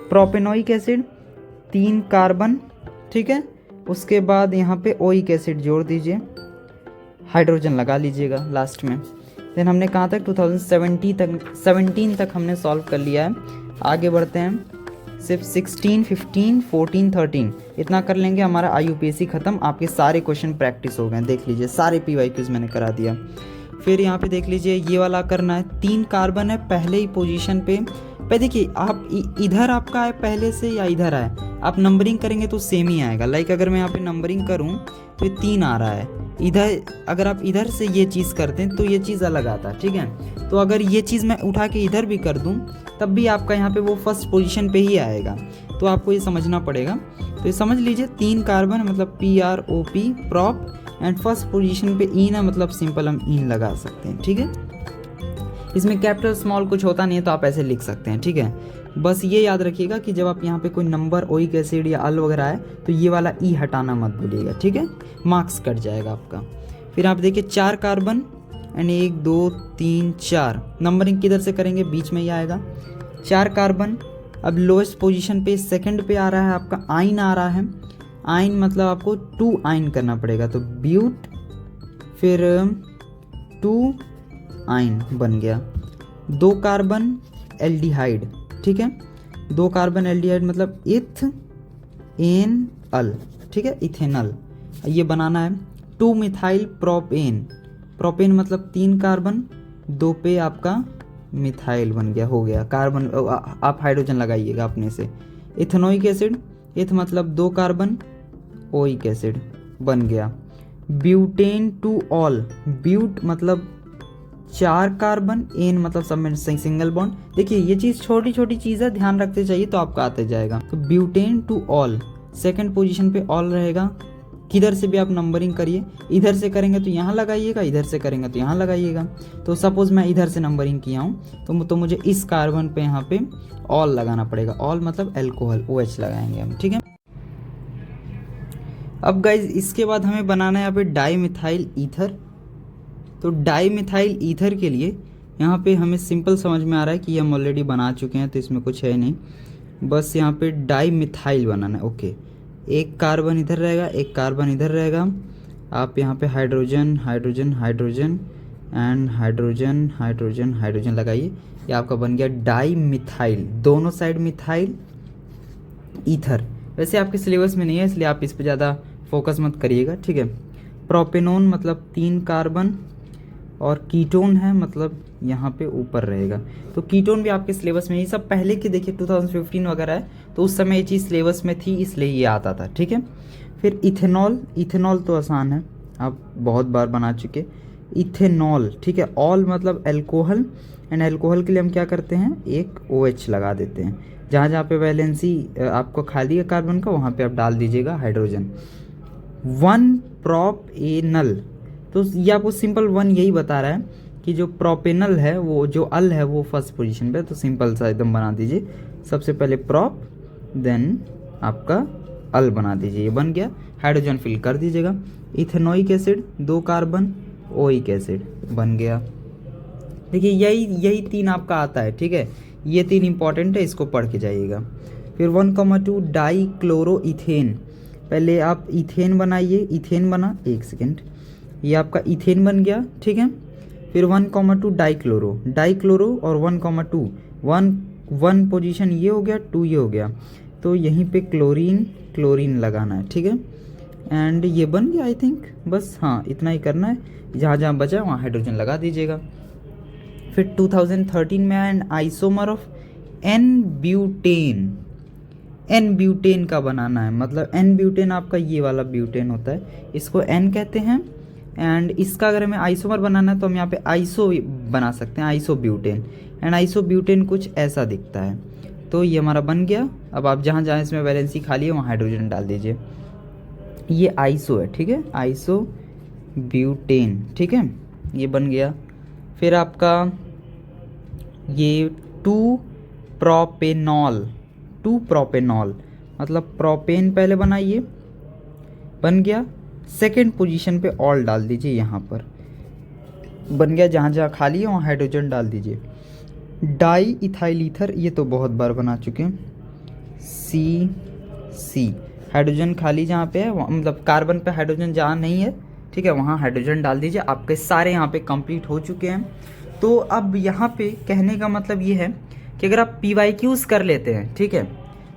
प्रोपेनोइक एसिड 3 कार्बन, ठीक है, उसके बाद यहाँ पे ओइक एसिड जोड़ दीजिए, हाइड्रोजन लगा लीजिएगा लास्ट में। देन हमने कहाँ तक 2017 तक हमने सॉल्व कर लिया है। आगे बढ़ते हैं, सिर्फ 16 15 14 13 इतना कर लेंगे, हमारा IUPAC ख़त्म। आपके सारे क्वेश्चन प्रैक्टिस हो गए, देख लीजिए सारे PYQs मैंने करा दिया। फिर यहाँ पे देख लीजिए ये वाला करना है, 3 कार्बन है पहले ही पोजीशन पे देखिए आप इधर आपका है पहले से या इधर है, आप नंबरिंग करेंगे तो सेम ही आएगा। लाइक अगर मैं यहाँ पे नंबरिंग करूँ तो ये 3 आ रहा है, इधर अगर आप इधर से ये चीज़ करते हैं तो ये चीज़ अलग आता है, ठीक है। तो अगर ये चीज़ मैं उठा के इधर भी कर दूँ तब भी आपका यहाँ पे वो फर्स्ट पोजीशन पे ही आएगा, तो आपको ये समझना पड़ेगा। तो ये समझ लीजिए 3 कार्बन मतलब PROP prop, and first position पे ईन है मतलब सिंपल हम ईन लगा सकते हैं, ठीक है। इसमें कैपिटल स्मॉल कुछ होता नहीं है तो आप ऐसे लिख सकते हैं, ठीक है। बस ये याद रखिएगा कि जब आप यहाँ पे कोई नंबर ओइक एसिड या अल वगैरह आए तो ये वाला ई हटाना मत भूलिएगा, ठीक है, मार्क्स कट जाएगा आपका। फिर आप देखिए 4 कार्बन एंड 1 2 3 4, नंबरिंग किधर से करेंगे, बीच में ही आएगा। 4 कार्बन, अब लोएस्ट पोजीशन पे सेकंड पे आ रहा है आपका आइन आ रहा है, आइन मतलब आपको 2 आइन करना पड़ेगा, तो ब्यूट फिर 2 आइन बन गया। 2 कार्बन एल्डिहाइड, ठीक है। 2 कार्बन एल्डिहाइड मतलब इथ एन अल, ठीक है, इथेनल ये बनाना है। 2 मिथाइल प्रोपेन, प्रोपेन मतलब 3 कार्बन, 2 पे आपका मिथाइल बन गया, हो गया कार्बन, आप हाइड्रोजन लगाइएगा अपने से। इथेनोइक एसिड, इथ मतलब 2 कार्बन, ओइक एसिड बन गया। ब्यूटेन टू ऑल, ब्यूट मतलब 4 कार्बन, एन मतलब सब में सिंगल बॉन्ड। देखिए ये चीज़ छोटी छोटी चीज़ है, ध्यान रखते जाइए तो आपका आते जाएगा। तो butane two all, second position पे ऑल रहेगा। किधर से भी आप नंबरिंग करिए, इधर से करेंगे तो यहाँ लगाइएगा, इधर से करेंगे तो यहाँ लगाइएगा। तो सपोज मैं इधर से नंबरिंग किया हूँ तो मुझे इस कार्बन पे यहाँ पे ऑल लगाना पड़ेगा। ऑल मतलब एल्कोहल, OH लगाएंगे हम, ठीक है। अब गाइज इसके बाद हमें बनाना है यहाँ पे डाई मिथाइल ईथर। तो डाई मिथाइल ईथर के लिए यहाँ पे हमें सिंपल समझ में आ रहा है कि हम ऑलरेडी बना चुके हैं तो इसमें कुछ है नहीं, बस यहाँ पे डाई मिथाइल बनाना है। ओके, 1 कार्बन इधर रहेगा, 1 कार्बन इधर रहेगा। आप यहाँ पे hydrogen hydrogen hydrogen and hydrogen hydrogen hydrogen लगाइए, ये आपका बन गया डाई मिथाइल, दोनों साइड मिथाइल ईथर। वैसे आपके सिलेबस में नहीं है इसलिए आप इस पर ज़्यादा फोकस मत करिएगा, ठीक है। प्रोपेनोन मतलब 3 कार्बन और कीटोन है मतलब यहाँ पे ऊपर रहेगा। तो कीटोन भी आपके सिलेबस में, ये सब पहले के देखिए 2015 वगैरह है तो उस समय ये चीज़ सिलेबस में थी इसलिए ये आता था, ठीक है। फिर इथेनॉल, इथेनॉल तो आसान है, आप बहुत बार बना चुके। इथेनॉल, ठीक है, ऑल मतलब एल्कोहल, एंड एल्कोहल के लिए हम क्या करते हैं, एक OH लगा देते हैं। जहाँ जहाँ पे वैलेंसी आपको खाली है कार्बन का वहाँ पे आप डाल दीजिएगा हाइड्रोजन। 1 प्रोपेनल, तो ये आपको सिंपल 1 यही बता रहा है कि जो प्रोपेनल है वो जो अल है वो फर्स्ट पोजीशन पे, तो सिंपल सा एकदम बना दीजिए। सबसे पहले प्रोप देन आपका अल बना दीजिए, ये बन गया। हाइड्रोजन फिल कर दीजिएगा। Ethanoic acid 2 carbon, oic acid बन गया। देखिए यही 3 आपका आता है, ठीक है। ये 3 इंपॉर्टेंट है, इसको पढ़ के जाइएगा। फिर 1,2 डाई क्लोरो इथेन, पहले आप इथेन बनाइए, इथेन बना, 1 सेकेंड, ये आपका इथेन बन गया, ठीक है। फिर 1,2 डाई क्लोरो, डाई क्लोरो और 1,2, 1 पोजीशन ये हो गया, 2 ये हो गया, तो यहीं पे क्लोरीन क्लोरीन लगाना है, ठीक है। एंड ये बन गया आई थिंक, बस हाँ इतना ही करना है, जहाँ जहाँ बचा है वहाँ हाइड्रोजन लगा दीजिएगा। फिर 2013 में आया an isomer of n butane, n butane का बनाना है, मतलब एन ब्यूटेन आपका ये वाला ब्यूटेन होता है, इसको एन कहते हैं। एंड इसका अगर हमें आइसोमर बनाना है तो हम यहाँ पे आइसो बना सकते हैं, iso butane. And iso butane कुछ ऐसा दिखता है, तो ये हमारा बन गया। अब आप जहाँ जहाँ इसमें वैलेंसी खाली है वहाँ हाइड्रोजन डाल दीजिए, ये आइसो है, ठीक है, आइसो ब्यूटेन, ठीक है, ये बन गया। फिर आपका ये 2 प्रोपेनॉल, 2 प्रोपेनॉल मतलब प्रोपेन पहले बनाइए, बन गया। सेकेंड पोजीशन पे ऑल डाल दीजिए, यहाँ पर बन गया, जहाँ जहाँ खाली है वहाँ हाइड्रोजन डाल दीजिए। डाई इथाइल ईथर, ये तो बहुत बार बना चुके हैं, C हाइड्रोजन खाली जहाँ पे है मतलब कार्बन पे हाइड्रोजन जहाँ नहीं है, ठीक है, वहाँ हाइड्रोजन डाल दीजिए। आपके सारे यहाँ पे कंप्लीट हो चुके हैं। तो अब यहाँ पे कहने का मतलब ये है कि अगर आप PYQs कर लेते हैं, ठीक है,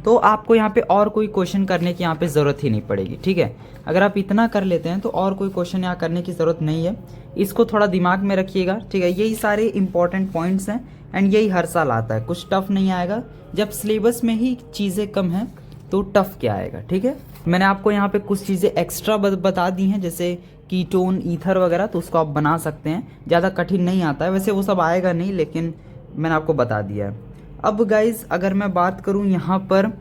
तो आपको यहाँ पे और कोई क्वेश्चन करने की यहाँ पे ज़रूरत ही नहीं पड़ेगी, ठीक है। अगर आप इतना कर लेते हैं तो और कोई क्वेश्चन यहाँ करने की ज़रूरत नहीं है, इसको थोड़ा दिमाग में रखिएगा, ठीक है। यही सारे इंपॉर्टेंट पॉइंट्स हैं एंड यही हर साल आता है, कुछ टफ नहीं आएगा। जब सिलेबस में ही चीज़ें कम हैं तो टफ क्या आएगा, ठीक है। मैंने आपको यहाँ पे कुछ चीज़ें एक्स्ट्रा बता दी हैं, जैसे कीटोन ईथर वगैरह, तो उसको आप बना सकते हैं, ज़्यादा कठिन नहीं आता है, वैसे वो सब आएगा नहीं लेकिन मैंने आपको बता दिया है। अब गाइज अगर मैं बात करूँ यहाँ पर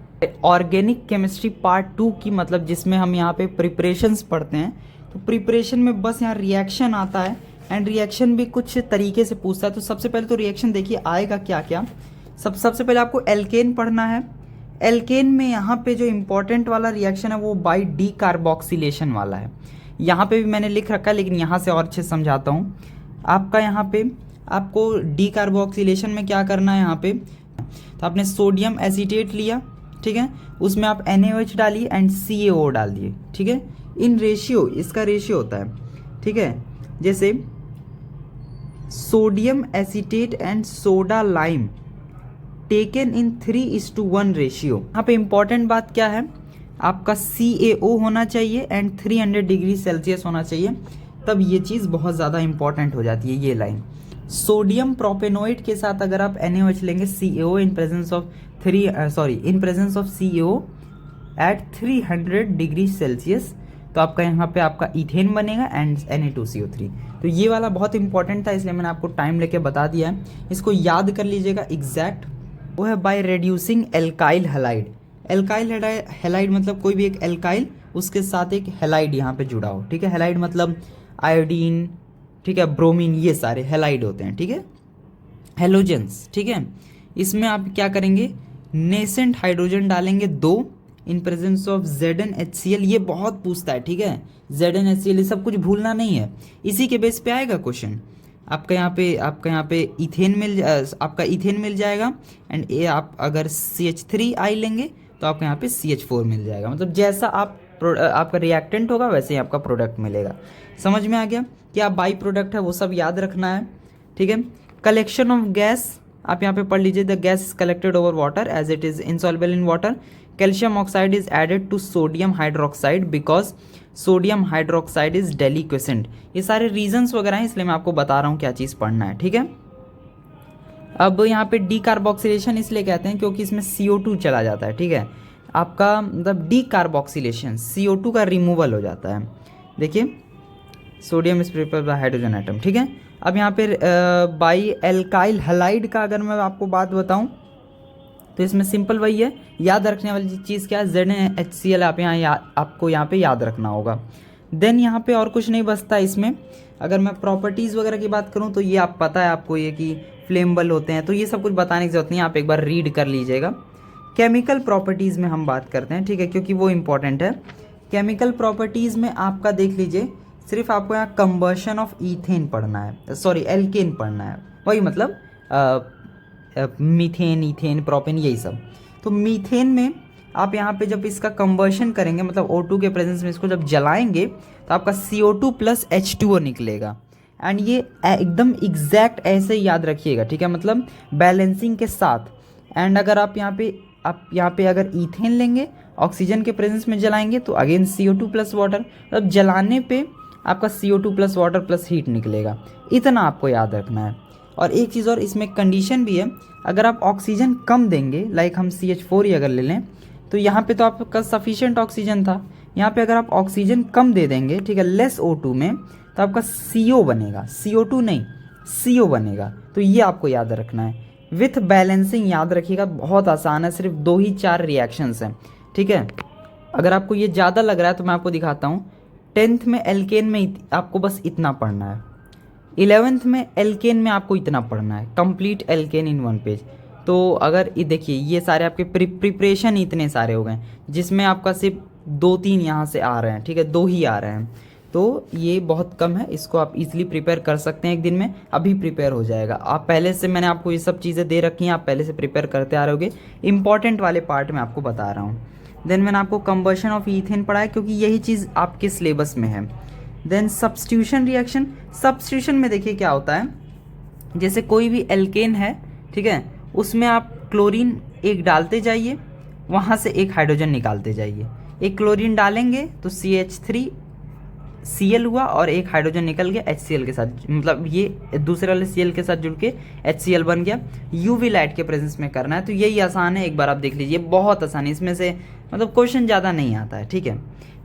ऑर्गेनिक केमिस्ट्री पार्ट 2 की, मतलब जिसमें हम यहाँ पे प्रिपरेशंस पढ़ते हैं, तो प्रिपरेशन में बस यहाँ रिएक्शन आता है एंड रिएक्शन भी कुछ तरीके से पूछता है। तो सबसे पहले तो रिएक्शन देखिए आएगा क्या क्या। सबसे पहले आपको एल्केन पढ़ना है। एल्केन में यहाँ पे जो इम्पोर्टेंट वाला रिएक्शन है वो बाई डी कार्बोक्सिलेशन वाला है। यहाँ पे भी मैंने लिख रखा है लेकिन यहाँ से और अच्छे समझाता हूँ। आपका यहाँ पे आपको डी कार्बोक्सिलेशन में क्या करना है, यहाँ पे तो आपने सोडियम एसीटेट लिया, ठीक है, उसमें आप NaOH डालिए एंड CaO डाल दिए, ठीक है। इन रेशियो, इसका रेशियो होता है, ठीक है, जैसे sodium acetate and soda lime taken in 3:1 ratio. यहाँ पे इंपॉर्टेंट बात क्या है, आपका CaO होना चाहिए एंड 300 डिग्री सेल्सियस होना चाहिए, तब ये चीज़ बहुत ज़्यादा इंपॉर्टेंट हो जाती है ये लाइन। सोडियम प्रोपेनोइट के साथ अगर आप NaOH लेंगे CaO in presence of CaO at 300 degree Celsius, तो आपका यहाँ पे आपका इथेन बनेगा एंड Na2CO3। तो ये वाला बहुत इंपॉर्टेंट था, इसलिए मैंने आपको टाइम लेके बता दिया है, इसको याद कर लीजिएगा एग्जैक्ट। वो है by reducing alkyl halide. Alkyl halide मतलब कोई भी एक एल्काइल उसके साथ एक हैलाइड यहाँ पे जुड़ा हो, ठीक है। हैलाइड मतलब आयोडीन, ठीक है, ब्रोमीन, ये सारे हैलाइड होते हैं, ठीक है, हेलोजेंस, ठीक है। इसमें आप क्या करेंगे, नेसेंट हाइड्रोजन डालेंगे 2 इन प्रेजेंस ऑफ ZnHCl। ये बहुत पूछता है, ठीक है, ZnHCl, ये सब कुछ भूलना नहीं है, इसी के बेस पे आएगा क्वेश्चन। आपका यहाँ पे इथेन मिल जाएगा एंड ये आप अगर CH3 लेंगे तो आपको यहाँ पे CH4 मिल जाएगा। मतलब जैसा आपका रिएक्टेंट होगा वैसे ही आपका प्रोडक्ट मिलेगा। समझ में आ गया? क्या बाई प्रोडक्ट है वो सब याद रखना है, ठीक है। कलेक्शन ऑफ गैस आप यहाँ पे पढ़ लीजिए, the gas is collected over water as it is insoluble in water. Calcium oxide is added to sodium hydroxide because sodium hydroxide is deliquescent. ये सारे रीजंस वगैरह हैं, इसलिए मैं आपको बता रहा हूँ क्या चीज़ पढ़ना है, ठीक है। अब यहाँ पे डीकार्बोक्सिलेशन इसलिए कहते हैं क्योंकि इसमें CO2 चला जाता है, ठीक है। आपका मतलब डीकार्बोक्सिलेशन CO2 का रिमूवल हो जाता है। देखिए sodium is prepared by hydrogen atom, ठीक है। अब यहाँ पे बाई एल्काइल हैलाइड का अगर मैं आपको बात बताऊँ तो इसमें सिंपल वही है, याद रखने वाली चीज़ क्या है, ZnHCl आपको यहाँ पे याद रखना होगा। देन यहाँ पे और कुछ नहीं बचता इसमें। अगर मैं प्रॉपर्टीज़ वगैरह की बात करूँ तो ये आप पता है आपको, ये कि फ्लेमेबल होते हैं, तो ये सब कुछ बताने की जरूरत नहीं है, आप एक बार रीड कर लीजिएगा। केमिकल प्रॉपर्टीज़ में हम बात करते हैं, ठीक है, क्योंकि वो इम्पॉर्टेंट है। केमिकल प्रॉपर्टीज़ में आपका देख लीजिए, सिर्फ आपको यहाँ कंबर्शन ऑफ ईथेन पढ़ना है, सॉरी एल्केन पढ़ना है, वही मतलब मीथेन, इथेन, प्रोपेन, यही सब। तो मीथेन में आप यहाँ पे जब इसका कंबर्शन करेंगे, मतलब O2 के प्रेजेंस में इसको जब जलाएंगे तो आपका CO2 प्लस H2O निकलेगा। एंड ये एकदम एग्जैक्ट ऐसे ही याद रखिएगा, ठीक है, मतलब बैलेंसिंग के साथ। एंड अगर आप यहाँ पे अगर ईथेन लेंगे, ऑक्सीजन के प्रेजेंस में जलाएंगे तो अगेन CO2 प्लस वाटर, मतलब जलाने पे आपका CO2 plus water plus heat निकलेगा। इतना आपको याद रखना है। और एक चीज़ और इसमें कंडीशन भी है, अगर आप ऑक्सीजन कम देंगे, लाइक हम CH4 ही अगर ले लें, तो यहाँ पे तो आपका सफिशिएंट ऑक्सीजन था, यहाँ पे अगर आप ऑक्सीजन कम दे देंगे, ठीक है, लेस O2 में, तो आपका CO बनेगा, CO2 नहीं CO बनेगा। तो ये आपको याद रखना है। विथ बैलेंसिंग याद रखिएगा, बहुत आसान है, सिर्फ 2 ही 4 रिएक्शंस हैं, ठीक है। अगर आपको ये ज़्यादा लग रहा है तो मैं आपको दिखाता हूँ। 10th में एल्केन में आपको बस इतना पढ़ना है, 11th में एल्केन में आपको इतना पढ़ना है, कंप्लीट एल्केन इन 1 पेज। तो अगर ये देखिए, ये सारे आपके प्रिपरेशन इतने सारे हो गए, जिसमें आपका सिर्फ 2-3 यहाँ से आ रहे हैं, ठीक है, 2 ही आ रहे हैं, तो ये बहुत कम है। इसको आप इजीली प्रिपेयर कर सकते हैं, एक दिन में अभी प्रिपेयर हो जाएगा। आप पहले से, मैंने आपको ये सब चीज़ें दे रखी हैं, आप पहले से प्रिपेयर करते आ रहे होगे। इंपॉर्टेंट वाले पार्ट में आपको बता रहा हूँ। देन मैंने आपको कंबर्शन ऑफ ईथेन पढ़ाया क्योंकि यही चीज़ आपके सिलेबस में है। देन सब्स्टिट्यूशन रिएक्शन, सब्स्टिट्यूशन में देखिए क्या होता है, जैसे कोई भी एल्केन है, ठीक है, उसमें आप क्लोरीन एक डालते जाइए, वहाँ से एक हाइड्रोजन निकालते जाइए। एक क्लोरीन डालेंगे तो CH3Cl हुआ और एक हाइड्रोजन निकल गया HCl के साथ, मतलब ये दूसरे वाले Cl के साथ जुड़ के HCl बन गया। UV लाइट के प्रेजेंस में करना है, तो यही आसान है, एक बार आप देख लीजिए, बहुत आसान है, इसमें से मतलब क्वेश्चन ज़्यादा नहीं आता है, ठीक है।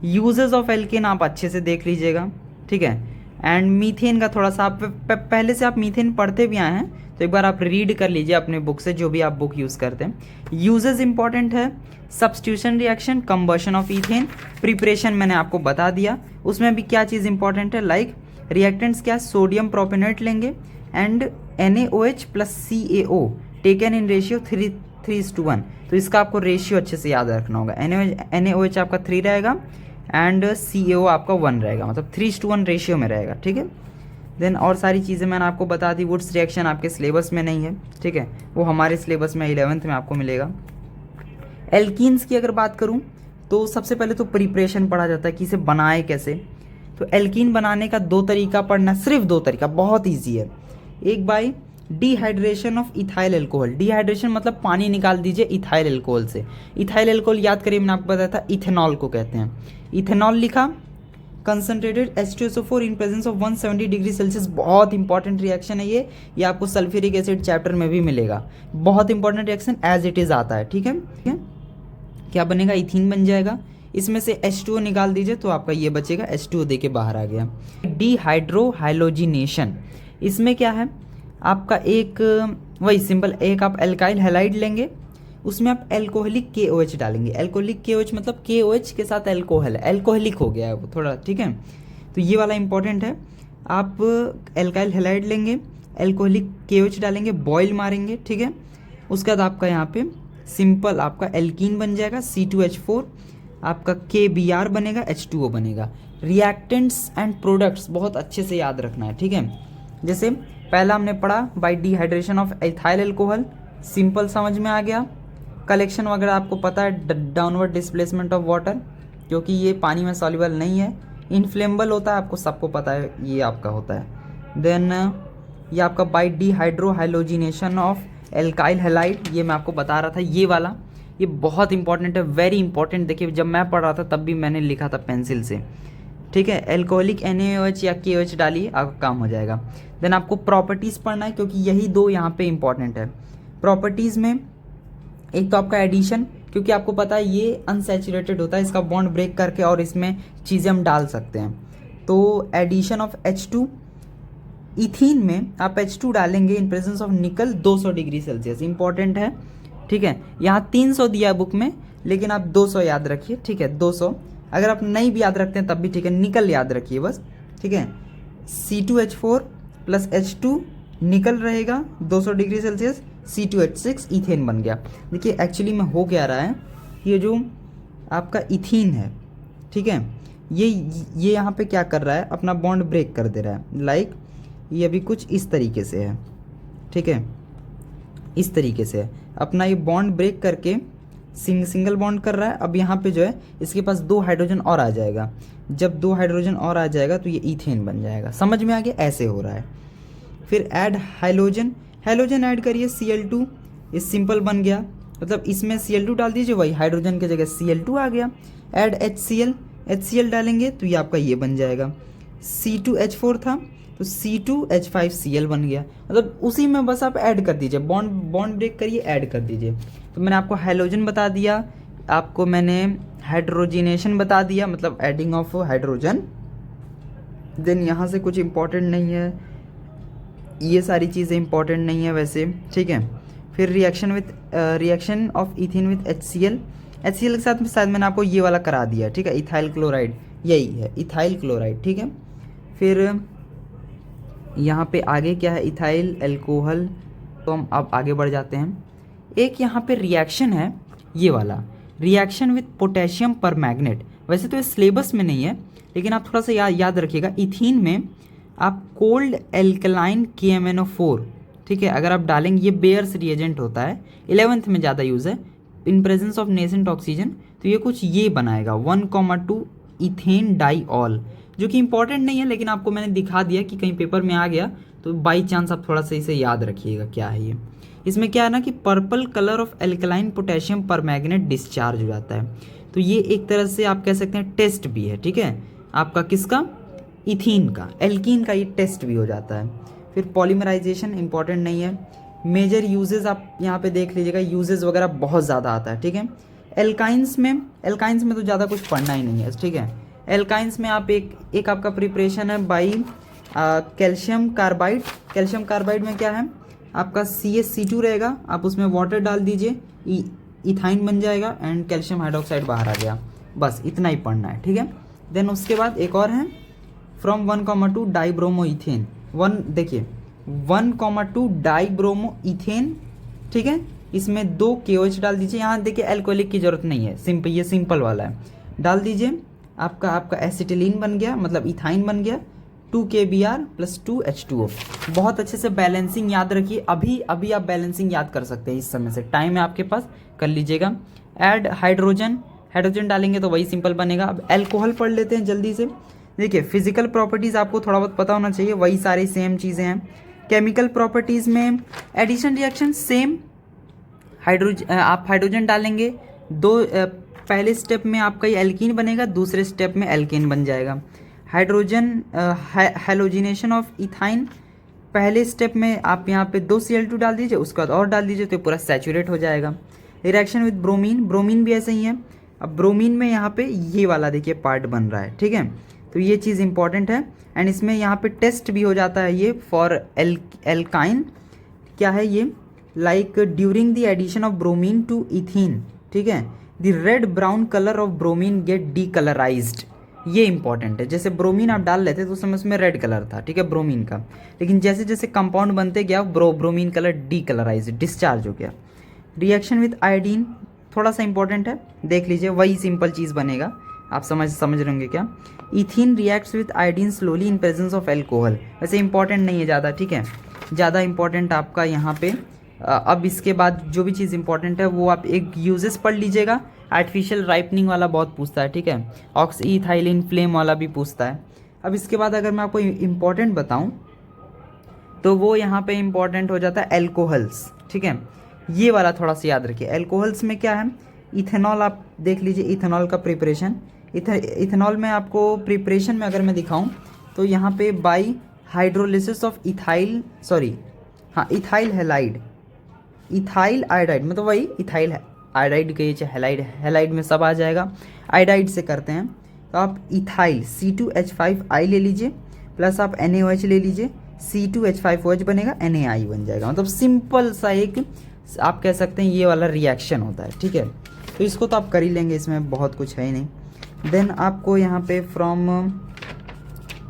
यूजेस ऑफ एल्केन आप अच्छे से देख लीजिएगा, ठीक है। एंड मीथेन का थोड़ा सा आप पहले से आप मीथेन पढ़ते भी आए हैं, तो एक बार आप रीड कर लीजिए अपने बुक से, जो भी आप बुक यूज़ करते हैं। यूजेस इंपॉर्टेंट है, substitution reaction, combustion of ethane, preparation मैंने आपको बता दिया। उसमें भी क्या चीज़ इंपॉर्टेंट है, लाइक रिएक्टेंट्स क्या, सोडियम प्रोपेनेट लेंगे and NaOH plus CaO taken in ratio 3:1। तो इसका आपको रेशियो अच्छे से याद रखना होगा। NaOH आपका 3 रहेगा एंड CaO आपका 1 रहेगा, मतलब 3:1 रेशियो में रहेगा, ठीक है। देन और सारी चीज़ें मैंने आपको बता दी। वुड्स रिएक्शन आपके सिलेबस में नहीं है, ठीक है, वो हमारे सिलेबस में 11th में आपको मिलेगा। एल्कीन्स की अगर बात करूं तो सबसे पहले तो प्रिपरेशन पढ़ा जाता है कि इसे बनाए कैसे। तो एल्कीन बनाने का 2 तरीका पढ़ना, सिर्फ 2 तरीका, बहुत ईजी है। एक bye dehydration of ethyl alcohol. Dehydration मतलब पानी निकाल दीजिए इथाइल एल्कोहल से। इथाइल एल्कोहल याद करिए, मैंने आपको बताया था इथेनॉल को कहते हैं। इथेनॉल लिखा, concentrated H2SO4 in presence of 170 degree Celsius. बहुत इंपॉर्टेंट रिएक्शन है ये आपको सल्फ्यूरिक एसिड चैप्टर में भी मिलेगा। बहुत important reaction as it is आता है, ठीक है। क्या बनेगा, इथीन बन जाएगा। इसमें से H2O निकाल दीजिए तो आपका ये बचेगा, H2O दे के बाहर आ गया। डिहाइड्रोहाइलोजिनेशन, इसमें क्या है आपका एक वही सिंपल एक आप एल्काइल हैलाइड लेंगे, उसमें आप एल्कोहलिक KOH डालेंगे। एल्कोहलिक KOH मतलब KOH के साथ एल्कोहल, एल्कोहलिक हो गया है वो थोड़ा, ठीक है। तो ये वाला इंपॉर्टेंट है। आप एल्काइल हैलाइड लेंगे, एल्कोहलिक KOH डालेंगे, बॉयल मारेंगे, ठीक है। उसके बाद आपका यहाँ पे सिंपल आपका एल्कीन बन जाएगा C2H4, आपका KBr बनेगा, H2O बनेगा। रिएक्टेंट्स एंड प्रोडक्ट्स बहुत अच्छे से याद रखना है, ठीक है। जैसे पहला हमने पढ़ा bye dehydration of ethyl alcohol, simple समझ में आ गया। कलेक्शन वगैरह आपको पता है, डाउनवर्ड डिस्प्लेसमेंट ऑफ वाटर, क्योंकि ये पानी में सॉल्युबल नहीं है, इनफ्लेमेबल होता है, आपको सबको पता है ये आपका होता है। देन ये आपका बाय डिहाइड्रोहाइलोजिनेशन ऑफ एल्काइल हैलाइड, ये मैं आपको बता रहा था, ये वाला ये बहुत इंपॉर्टेंट है, वेरी इंपॉर्टेंट। देखिए जब मैं पढ़ रहा था तब भी मैंने लिखा था पेंसिल से, ठीक है। एल्कोहलिक NaOH या KOH डालिए, आपका काम हो जाएगा। देन आपको प्रॉपर्टीज़ पढ़ना है, क्योंकि यही दो यहाँ पे इंपॉर्टेंट है। प्रॉपर्टीज़ में एक तो आपका एडिशन, क्योंकि आपको पता है ये अनसैचुरेटेड होता है, इसका बॉन्ड ब्रेक करके और इसमें चीज़ें हम डाल सकते हैं। तो एडिशन ऑफ H2, इथीन में आप H2 डालेंगे इन प्रेजेंस ऑफ निकल 200 डिग्री सेल्सियस, इंपॉर्टेंट है, ठीक है। यहाँ 300 दिया बुक में, लेकिन आप 200 याद रखिए, ठीक है। 200 अगर आप नहीं भी याद रखते हैं तब भी ठीक है, निकल याद रखिए बस, ठीक है। C2H4 प्लस H2 निकल रहेगा 200 डिग्री सेल्सियस, C2H6 इथेन बन गया। देखिए एक्चुअली में हो क्या रहा है, ये जो आपका इथीन है, ठीक है, ये यहाँ पे क्या कर रहा है, अपना बॉन्ड ब्रेक कर दे रहा है। लाइक ये अभी कुछ इस तरीके से है, ठीक है, इस तरीके से है, अपना ये बॉन्ड ब्रेक करके सिंगल बॉन्ड कर रहा है। अब यहाँ पे जो है इसके पास 2 हाइड्रोजन और आ जाएगा, जब 2 हाइड्रोजन और आ जाएगा तो ये इथेन बन जाएगा। समझ में आ गया, ऐसे हो रहा है। फिर ऐड हाइलोजन, हाइलोजन ऐड करिए Cl2, ये सिंपल बन गया, मतलब इसमें Cl2 डाल दीजिए, वही हाइड्रोजन की जगह Cl2 आ गया। ऐड HCl डालेंगे तो ये आपका ये बन जाएगा। C2H4 था तो C2H5Cl बन गया, मतलब उसी में बस आप ऐड कर दीजिए, बॉन्ड ब्रेक करिए, ऐड कर दीजिए। तो मैंने आपको हाइलोजन बता दिया, आपको मैंने हाइड्रोजिनेशन बता दिया, मतलब एडिंग ऑफ हाइड्रोजन। देन यहाँ से कुछ इंपॉर्टेंट नहीं है, ये सारी चीज़ें इंपॉर्टेंट नहीं है वैसे, ठीक है। फिर reaction of ethene with HCl के साथ शायद मैंने आपको ये वाला करा दिया, ठीक है, इथाइल क्लोराइड, यही है इथाइल क्लोराइड, ठीक है। फिर यहाँ पे आगे क्या है, इथाइल एल्कोहल, तो हम अब आगे बढ़ जाते हैं। एक यहाँ पे रिएक्शन है, ये वाला रिएक्शन विथ पोटेशियम पर मैग्नेट, वैसे तो ये सिलेबस में नहीं है, लेकिन आप थोड़ा सा याद रखिएगा। इथीन में आप कोल्ड एल्कलाइन KMnO4, ठीक है, अगर आप डालेंगे, ये बेयर्स रिएजेंट होता है, 11th में ज़्यादा यूज़ है, इन प्रेजेंस ऑफ नेसेंट ऑक्सीजन, तो ये कुछ ये बनाएगा 1,2 इथेन डाईऑल, जो कि इंपॉर्टेंट नहीं है, लेकिन आपको मैंने दिखा दिया कि कहीं पेपर में आ गया तो बाई चांस आप थोड़ा सा इसे याद रखिएगा क्या है ये। इसमें क्या है ना कि purple colour of alkaline potassium पर मैग्नेट डिस्चार्ज हो जाता है, तो ये एक तरह से आप कह सकते हैं टेस्ट भी है, ठीक है, आपका किसका, इथीन का, एल्कीन का ये टेस्ट भी हो जाता है। फिर पॉलीमराइजेशन इंपॉर्टेंट नहीं है। मेजर यूजेस आप यहाँ पे देख लीजिएगा, यूजेस वगैरह बहुत ज़्यादा आता है, ठीक है। एल्काइंस में तो ज़्यादा कुछ पढ़ना ही नहीं है, ठीक है। एल्काइंस में आप एक आपका प्रिपरेशन है by calcium carbide. Calcium carbide में क्या है, आपका CaC2 रहेगा, आप उसमें वाटर डाल दीजिए, इथाइन बन जाएगा एंड कैल्शियम हाइड्रोक्साइड बाहर आ गया, बस इतना ही पढ़ना है, ठीक है। देन उसके बाद एक और है फ्रॉम 1,2 डाईब्रोमो इथेन, देखिए 1,2 डाईब्रोमो इथेन, ठीक है, इसमें 2 KOH डाल दीजिए। यहाँ देखिए एल्कोहलिक की जरूरत नहीं है, सिंपल, ये सिंपल वाला है, डाल दीजिए, आपका एसिटिलीन बन गया, मतलब इथाइन बन गया, 2 KBr प्लस 2 H2O। बहुत अच्छे से बैलेंसिंग याद रखिए, अभी आप बैलेंसिंग याद कर सकते हैं, इस समय से टाइम है आपके पास, कर लीजिएगा। ऐड हाइड्रोजन डालेंगे तो वही सिंपल बनेगा। अब एल्कोहल पढ़ लेते हैं जल्दी से। देखिए फिजिकल प्रॉपर्टीज़ आपको थोड़ा बहुत पता होना चाहिए, वही सारी सेम चीज़ें हैं। केमिकल प्रॉपर्टीज़ में एडिशन रिएक्शन सेम, आप हाइड्रोजन डालेंगे, पहले स्टेप में आपका ये एल्कीन बनेगा, दूसरे स्टेप में एल्केन बन जाएगा। हाइड्रोजन हैलोजिनेशन ऑफ इथाइन, पहले स्टेप में आप यहाँ पे 2 Cl2 डाल दीजिए, उसके बाद और डाल दीजिए तो पूरा सैचुरेट हो जाएगा। रिएक्शन विद ब्रोमीन, ब्रोमीन भी ऐसे ही है। अब ब्रोमीन में यहाँ पे ये वाला देखिए पार्ट बन रहा है, ठीक है, तो ये चीज़ इंपॉर्टेंट है। एंड इसमें यहाँ पे टेस्ट भी हो जाता है ये फॉर एल्काइन, क्या है ये, like during the addition of bromine to ethene, ठीक है, the red brown colour of bromine get decolourised, ये इंपॉर्टेंट है। जैसे ब्रोमीन आप डाल लेते तो उस समय उसमें रेड कलर था, ठीक है, ब्रोमीन का, लेकिन जैसे जैसे कंपाउंड बनते गया ब्रोमीन कलर डीकलराइज, डिस्चार्ज हो गया। रिएक्शन विद आयोडीन थोड़ा सा इंपॉर्टेंट है, देख लीजिए, वही सिंपल चीज़ बनेगा, आप समझ रहे होंगे क्या। Ethene reacts with iodine slowly in presence of alcohol, वैसे इंपॉर्टेंट नहीं है ज़्यादा, ठीक है, ज़्यादा इंपॉर्टेंट आपका यहाँ पे अब इसके बाद जो भी चीज़ इंपॉर्टेंट है वो आप एक यूजेस पढ़ लीजिएगा। आर्टिफिशियल राइपनिंग वाला बहुत पूछता है, ठीक है, ऑक्सी इथाइलिन फ्लेम वाला भी पूछता है। अब इसके बाद अगर मैं आपको इम्पॉर्टेंट बताऊं तो वो यहाँ पे इम्पॉर्टेंट हो जाता है एल्कोहल्स, ठीक है, ये वाला थोड़ा सा याद रखिए। एल्कोहल्स में क्या है, इथेनॉल, आप देख लीजिए इथेनॉल का प्रिपरेशन, इथेनॉल में आपको प्रिपरेशन में अगर मैं दिखाऊं तो यहाँ पे by hydrolysis of ethyl, sorry हाँ, इथाइल हैलाइड, इथाइल आयोडाइड, मतलब वही इथाइल आयोडाइड कहिए चाहे हैलाइड, हैलाइड में सब आ जाएगा, आयोडाइड से करते हैं। तो आप इथाइल C2H5I ले लीजिए, प्लस आप NaOH ले लीजिए, C2H5OH बनेगा, NaI बन जाएगा। मतलब सिंपल सा एक आप कह सकते हैं ये वाला रिएक्शन होता है, ठीक है, तो इसको तो आप कर ही लेंगे, इसमें बहुत कुछ है ही नहीं। देन आपको यहाँ पे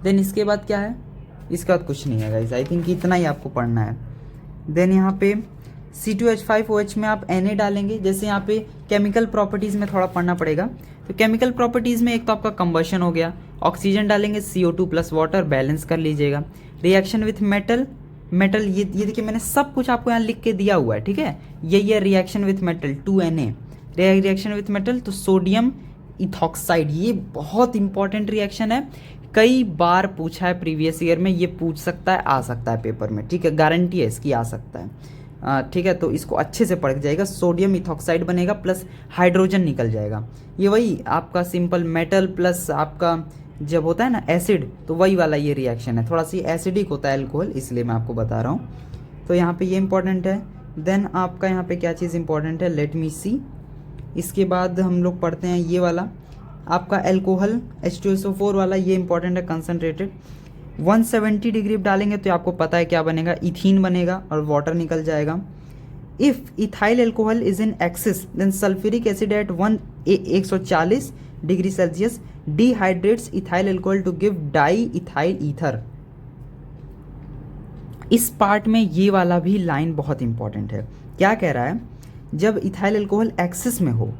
देन इसके बाद क्या है, इसके बाद कुछ नहीं है गाइस, आई थिंक इतना ही आपको पढ़ना है। देन यहाँ पे C2H5OH में आप Na डालेंगे, जैसे यहाँ पे केमिकल प्रॉपर्टीज़ में थोड़ा पढ़ना पड़ेगा, तो केमिकल प्रॉपर्टीज़ में एक तो आपका कंबशन हो गया, ऑक्सीजन डालेंगे, CO2 प्लस वाटर, बैलेंस कर लीजिएगा। रिएक्शन विथ मेटल, मेटल ये देखिए मैंने सब कुछ आपको यहाँ लिख के दिया हुआ है, ठीक है, ये reaction with metal 2Na, reaction with metal तो सोडियम इथॉक्साइड, ये बहुत इंपॉर्टेंट रिएक्शन है, कई बार पूछा है प्रीवियस ईयर में, ये पूछ सकता है, आ सकता है पेपर में, ठीक है, गारंटी है इसकी, आ सकता है, ठीक है, तो इसको अच्छे से पढ़ जाएगा। सोडियम इथॉक्साइड बनेगा प्लस हाइड्रोजन निकल जाएगा, ये वही आपका सिंपल मेटल प्लस आपका जब होता है ना एसिड, तो वही वाला ये रिएक्शन है, थोड़ा सी एसिडिक होता है अल्कोहल, इसलिए मैं आपको बता रहा हूँ। तो यहाँ पे ये इंपॉर्टेंट है। देन आपका यहाँ पे क्या चीज़ इंपॉर्टेंट है, लेट मी सी, इसके बाद हम लोग पढ़ते हैं ये वाला आपका एल्कोहल H2SO4 वाला, ये इंपॉर्टेंट है, कंसनट्रेटेड 170 डिग्री डालेंगे तो आपको पता है क्या बनेगा, इथीन बनेगा और वाटर निकल जाएगा। If ethyl alcohol is in excess then sulphuric acid at 140 degree Celsius dehydrates ethyl alcohol to give diethyl ether. इस पार्ट में ये वाला भी लाइन बहुत इंपॉर्टेंट है, क्या कह रहा है, जब इथाइल एल्कोहल एक्सेस में हो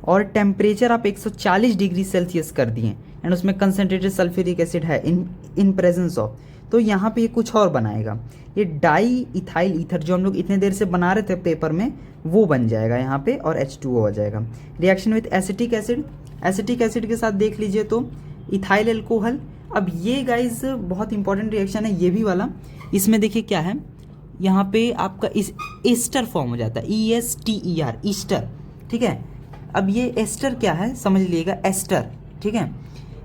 और टेम्परेचर आप 140 डिग्री सेल्सियस कर दिए एंड उसमें कंसनट्रेटेड सल्फ्यूरिक एसिड है इन प्रेजेंस ऑफ, तो यहाँ पे ये कुछ और बनाएगा, ये डाई इथाइल ईथर जो हम लोग इतने देर से बना रहे थे पेपर में वो बन जाएगा यहाँ पे और H2O हो जाएगा। Reaction with acetic acid, acetic acid के साथ देख लीजिए तो इथाइल एल्कोहल। अब ये गाइज बहुत इंपॉर्टेंट रिएक्शन है ये भी वाला, इसमें देखिए क्या है, यहाँ पे आपका इस एस्टर फॉर्म हो जाता है, ESTER ईस्टर, ठीक है। अब ये एस्टर क्या है समझ लीजिएगा, एस्टर, ठीक है।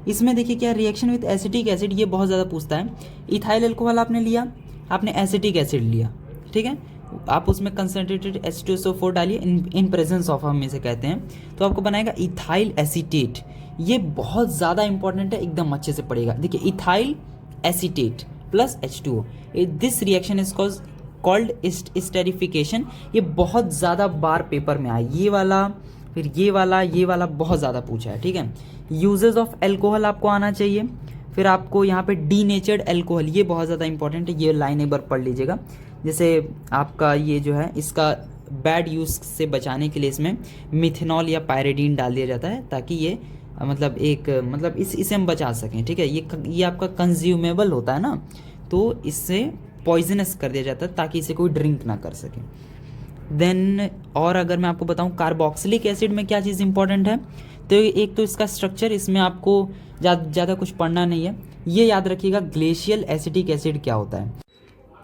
इसमें देखिए क्या, रिएक्शन विथ एसिटिक एसिड, ये बहुत ज़्यादा पूछता है। इथाइल एल्कोहल आपने लिया, आपने एसिटिक एसिड लिया, ठीक है, आप उसमें कंसनट्रेटेड H2SO4 डालिए, इन प्रेजेंस ऑफ हम इसे कहते हैं, तो आपको बनाएगा इथाइल एसीटेट। ये बहुत ज़्यादा इंपॉर्टेंट है, एकदम अच्छे से पड़ेगा। देखिए ethyl acetate plus H2O, this reaction is called esterification. ये बहुत ज़्यादा बार पेपर में आया, ये वाला फिर ये वाला बहुत ज़्यादा पूछा है, ठीक है। यूजेस ऑफ एल्कोहल आपको आना चाहिए, फिर आपको यहाँ पे डीनेचर्ड एल्कोहल, ये बहुत ज़्यादा इंपॉर्टेंट है, ये लाइन एक बार पढ़ लीजिएगा। जैसे आपका ये जो है इसका बैड यूज़ से बचाने के लिए इसमें मिथेनॉल या पायरेडीन डाल दिया जाता है ताकि ये मतलब एक मतलब इसे हम बचा सकें, ठीक है। ये आपका कंज्यूमेबल होता है ना, तो इससे पॉइजनस कर दिया जाता है ताकि इसे कोई ड्रिंक ना कर सके। देन और अगर मैं आपको बताऊं कार्बोक्सिलिक एसिड में क्या चीज़ इंपॉर्टेंट है, तो एक तो इसका स्ट्रक्चर, इसमें आपको ज़्यादा कुछ पढ़ना नहीं है, ये याद रखिएगा ग्लेशियल एसिटिक एसिड क्या होता है।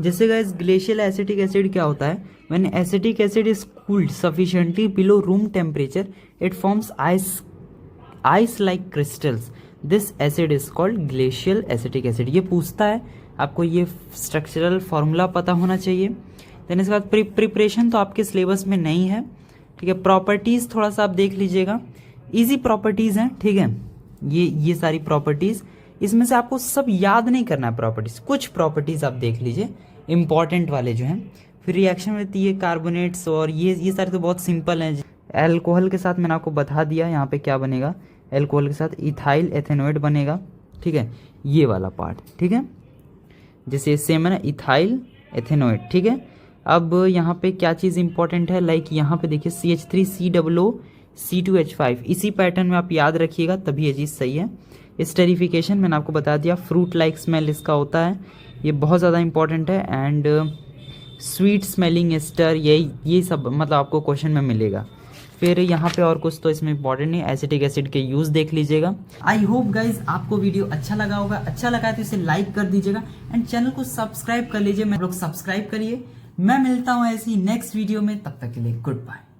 जैसे गाइस ग्लेशियल एसिटिक एसिड क्या होता है, when acetic acid is cooled sufficiently below room temperature it forms ice like crystals, this acid is called glacial acetic acid. ये पूछता है, आपको ये स्ट्रक्चरल फॉर्मूला पता होना चाहिए। देन इसके बाद प्रिपरेशन तो आपके सिलेबस में नहीं है, ठीक है। प्रॉपर्टीज थोड़ा सा आप देख लीजिएगा, इजी प्रॉपर्टीज हैं, ठीक है। ये सारी प्रॉपर्टीज, इसमें से आपको सब याद नहीं करना है प्रॉपर्टीज, कुछ प्रॉपर्टीज आप देख लीजिए इंपॉर्टेंट वाले जो हैं। फिर रिएक्शन होती है कार्बोनेट्स, और ये सारे तो बहुत सिंपल हैं। एल्कोहल के साथ मैंने आपको बता दिया यहाँ पे क्या बनेगा, एल्कोहल के साथ इथाइल एथेनोएट बनेगा, ठीक है, ये वाला पार्ट, ठीक है। जैसे सेम है ना, इथाइल एथेनोएट, ठीक है। अब यहाँ पे क्या चीज़ इंपॉर्टेंट है, लाइक यहाँ पे देखिए CH3COO C2H5, इसी पैटर्न में आप याद रखिएगा तभी ये चीज़ सही है। स्टेरिफिकेशन मैंने आपको बता दिया, फ्रूट लाइक स्मेल इसका होता है, ये बहुत ज़्यादा इंपॉर्टेंट है। एंड स्वीट स्मेलिंग एस्टर, ये सब मतलब आपको क्वेश्चन में मिलेगा। फिर यहाँ पे और कुछ तो इसमें इंपॉर्टेंट नहीं, एसिटिक एसिड के यूज़ देख लीजिएगा। आई होप गाइज आपको वीडियो अच्छा लगा होगा, अच्छा लगा है तो इसे लाइक कर दीजिएगा एंड चैनल को सब्सक्राइब कर लीजिए। मैं लोग सब्सक्राइब करिए। मैं मिलता हूँ ऐसी नेक्स्ट वीडियो में, तब तक के लिए गुड बाय।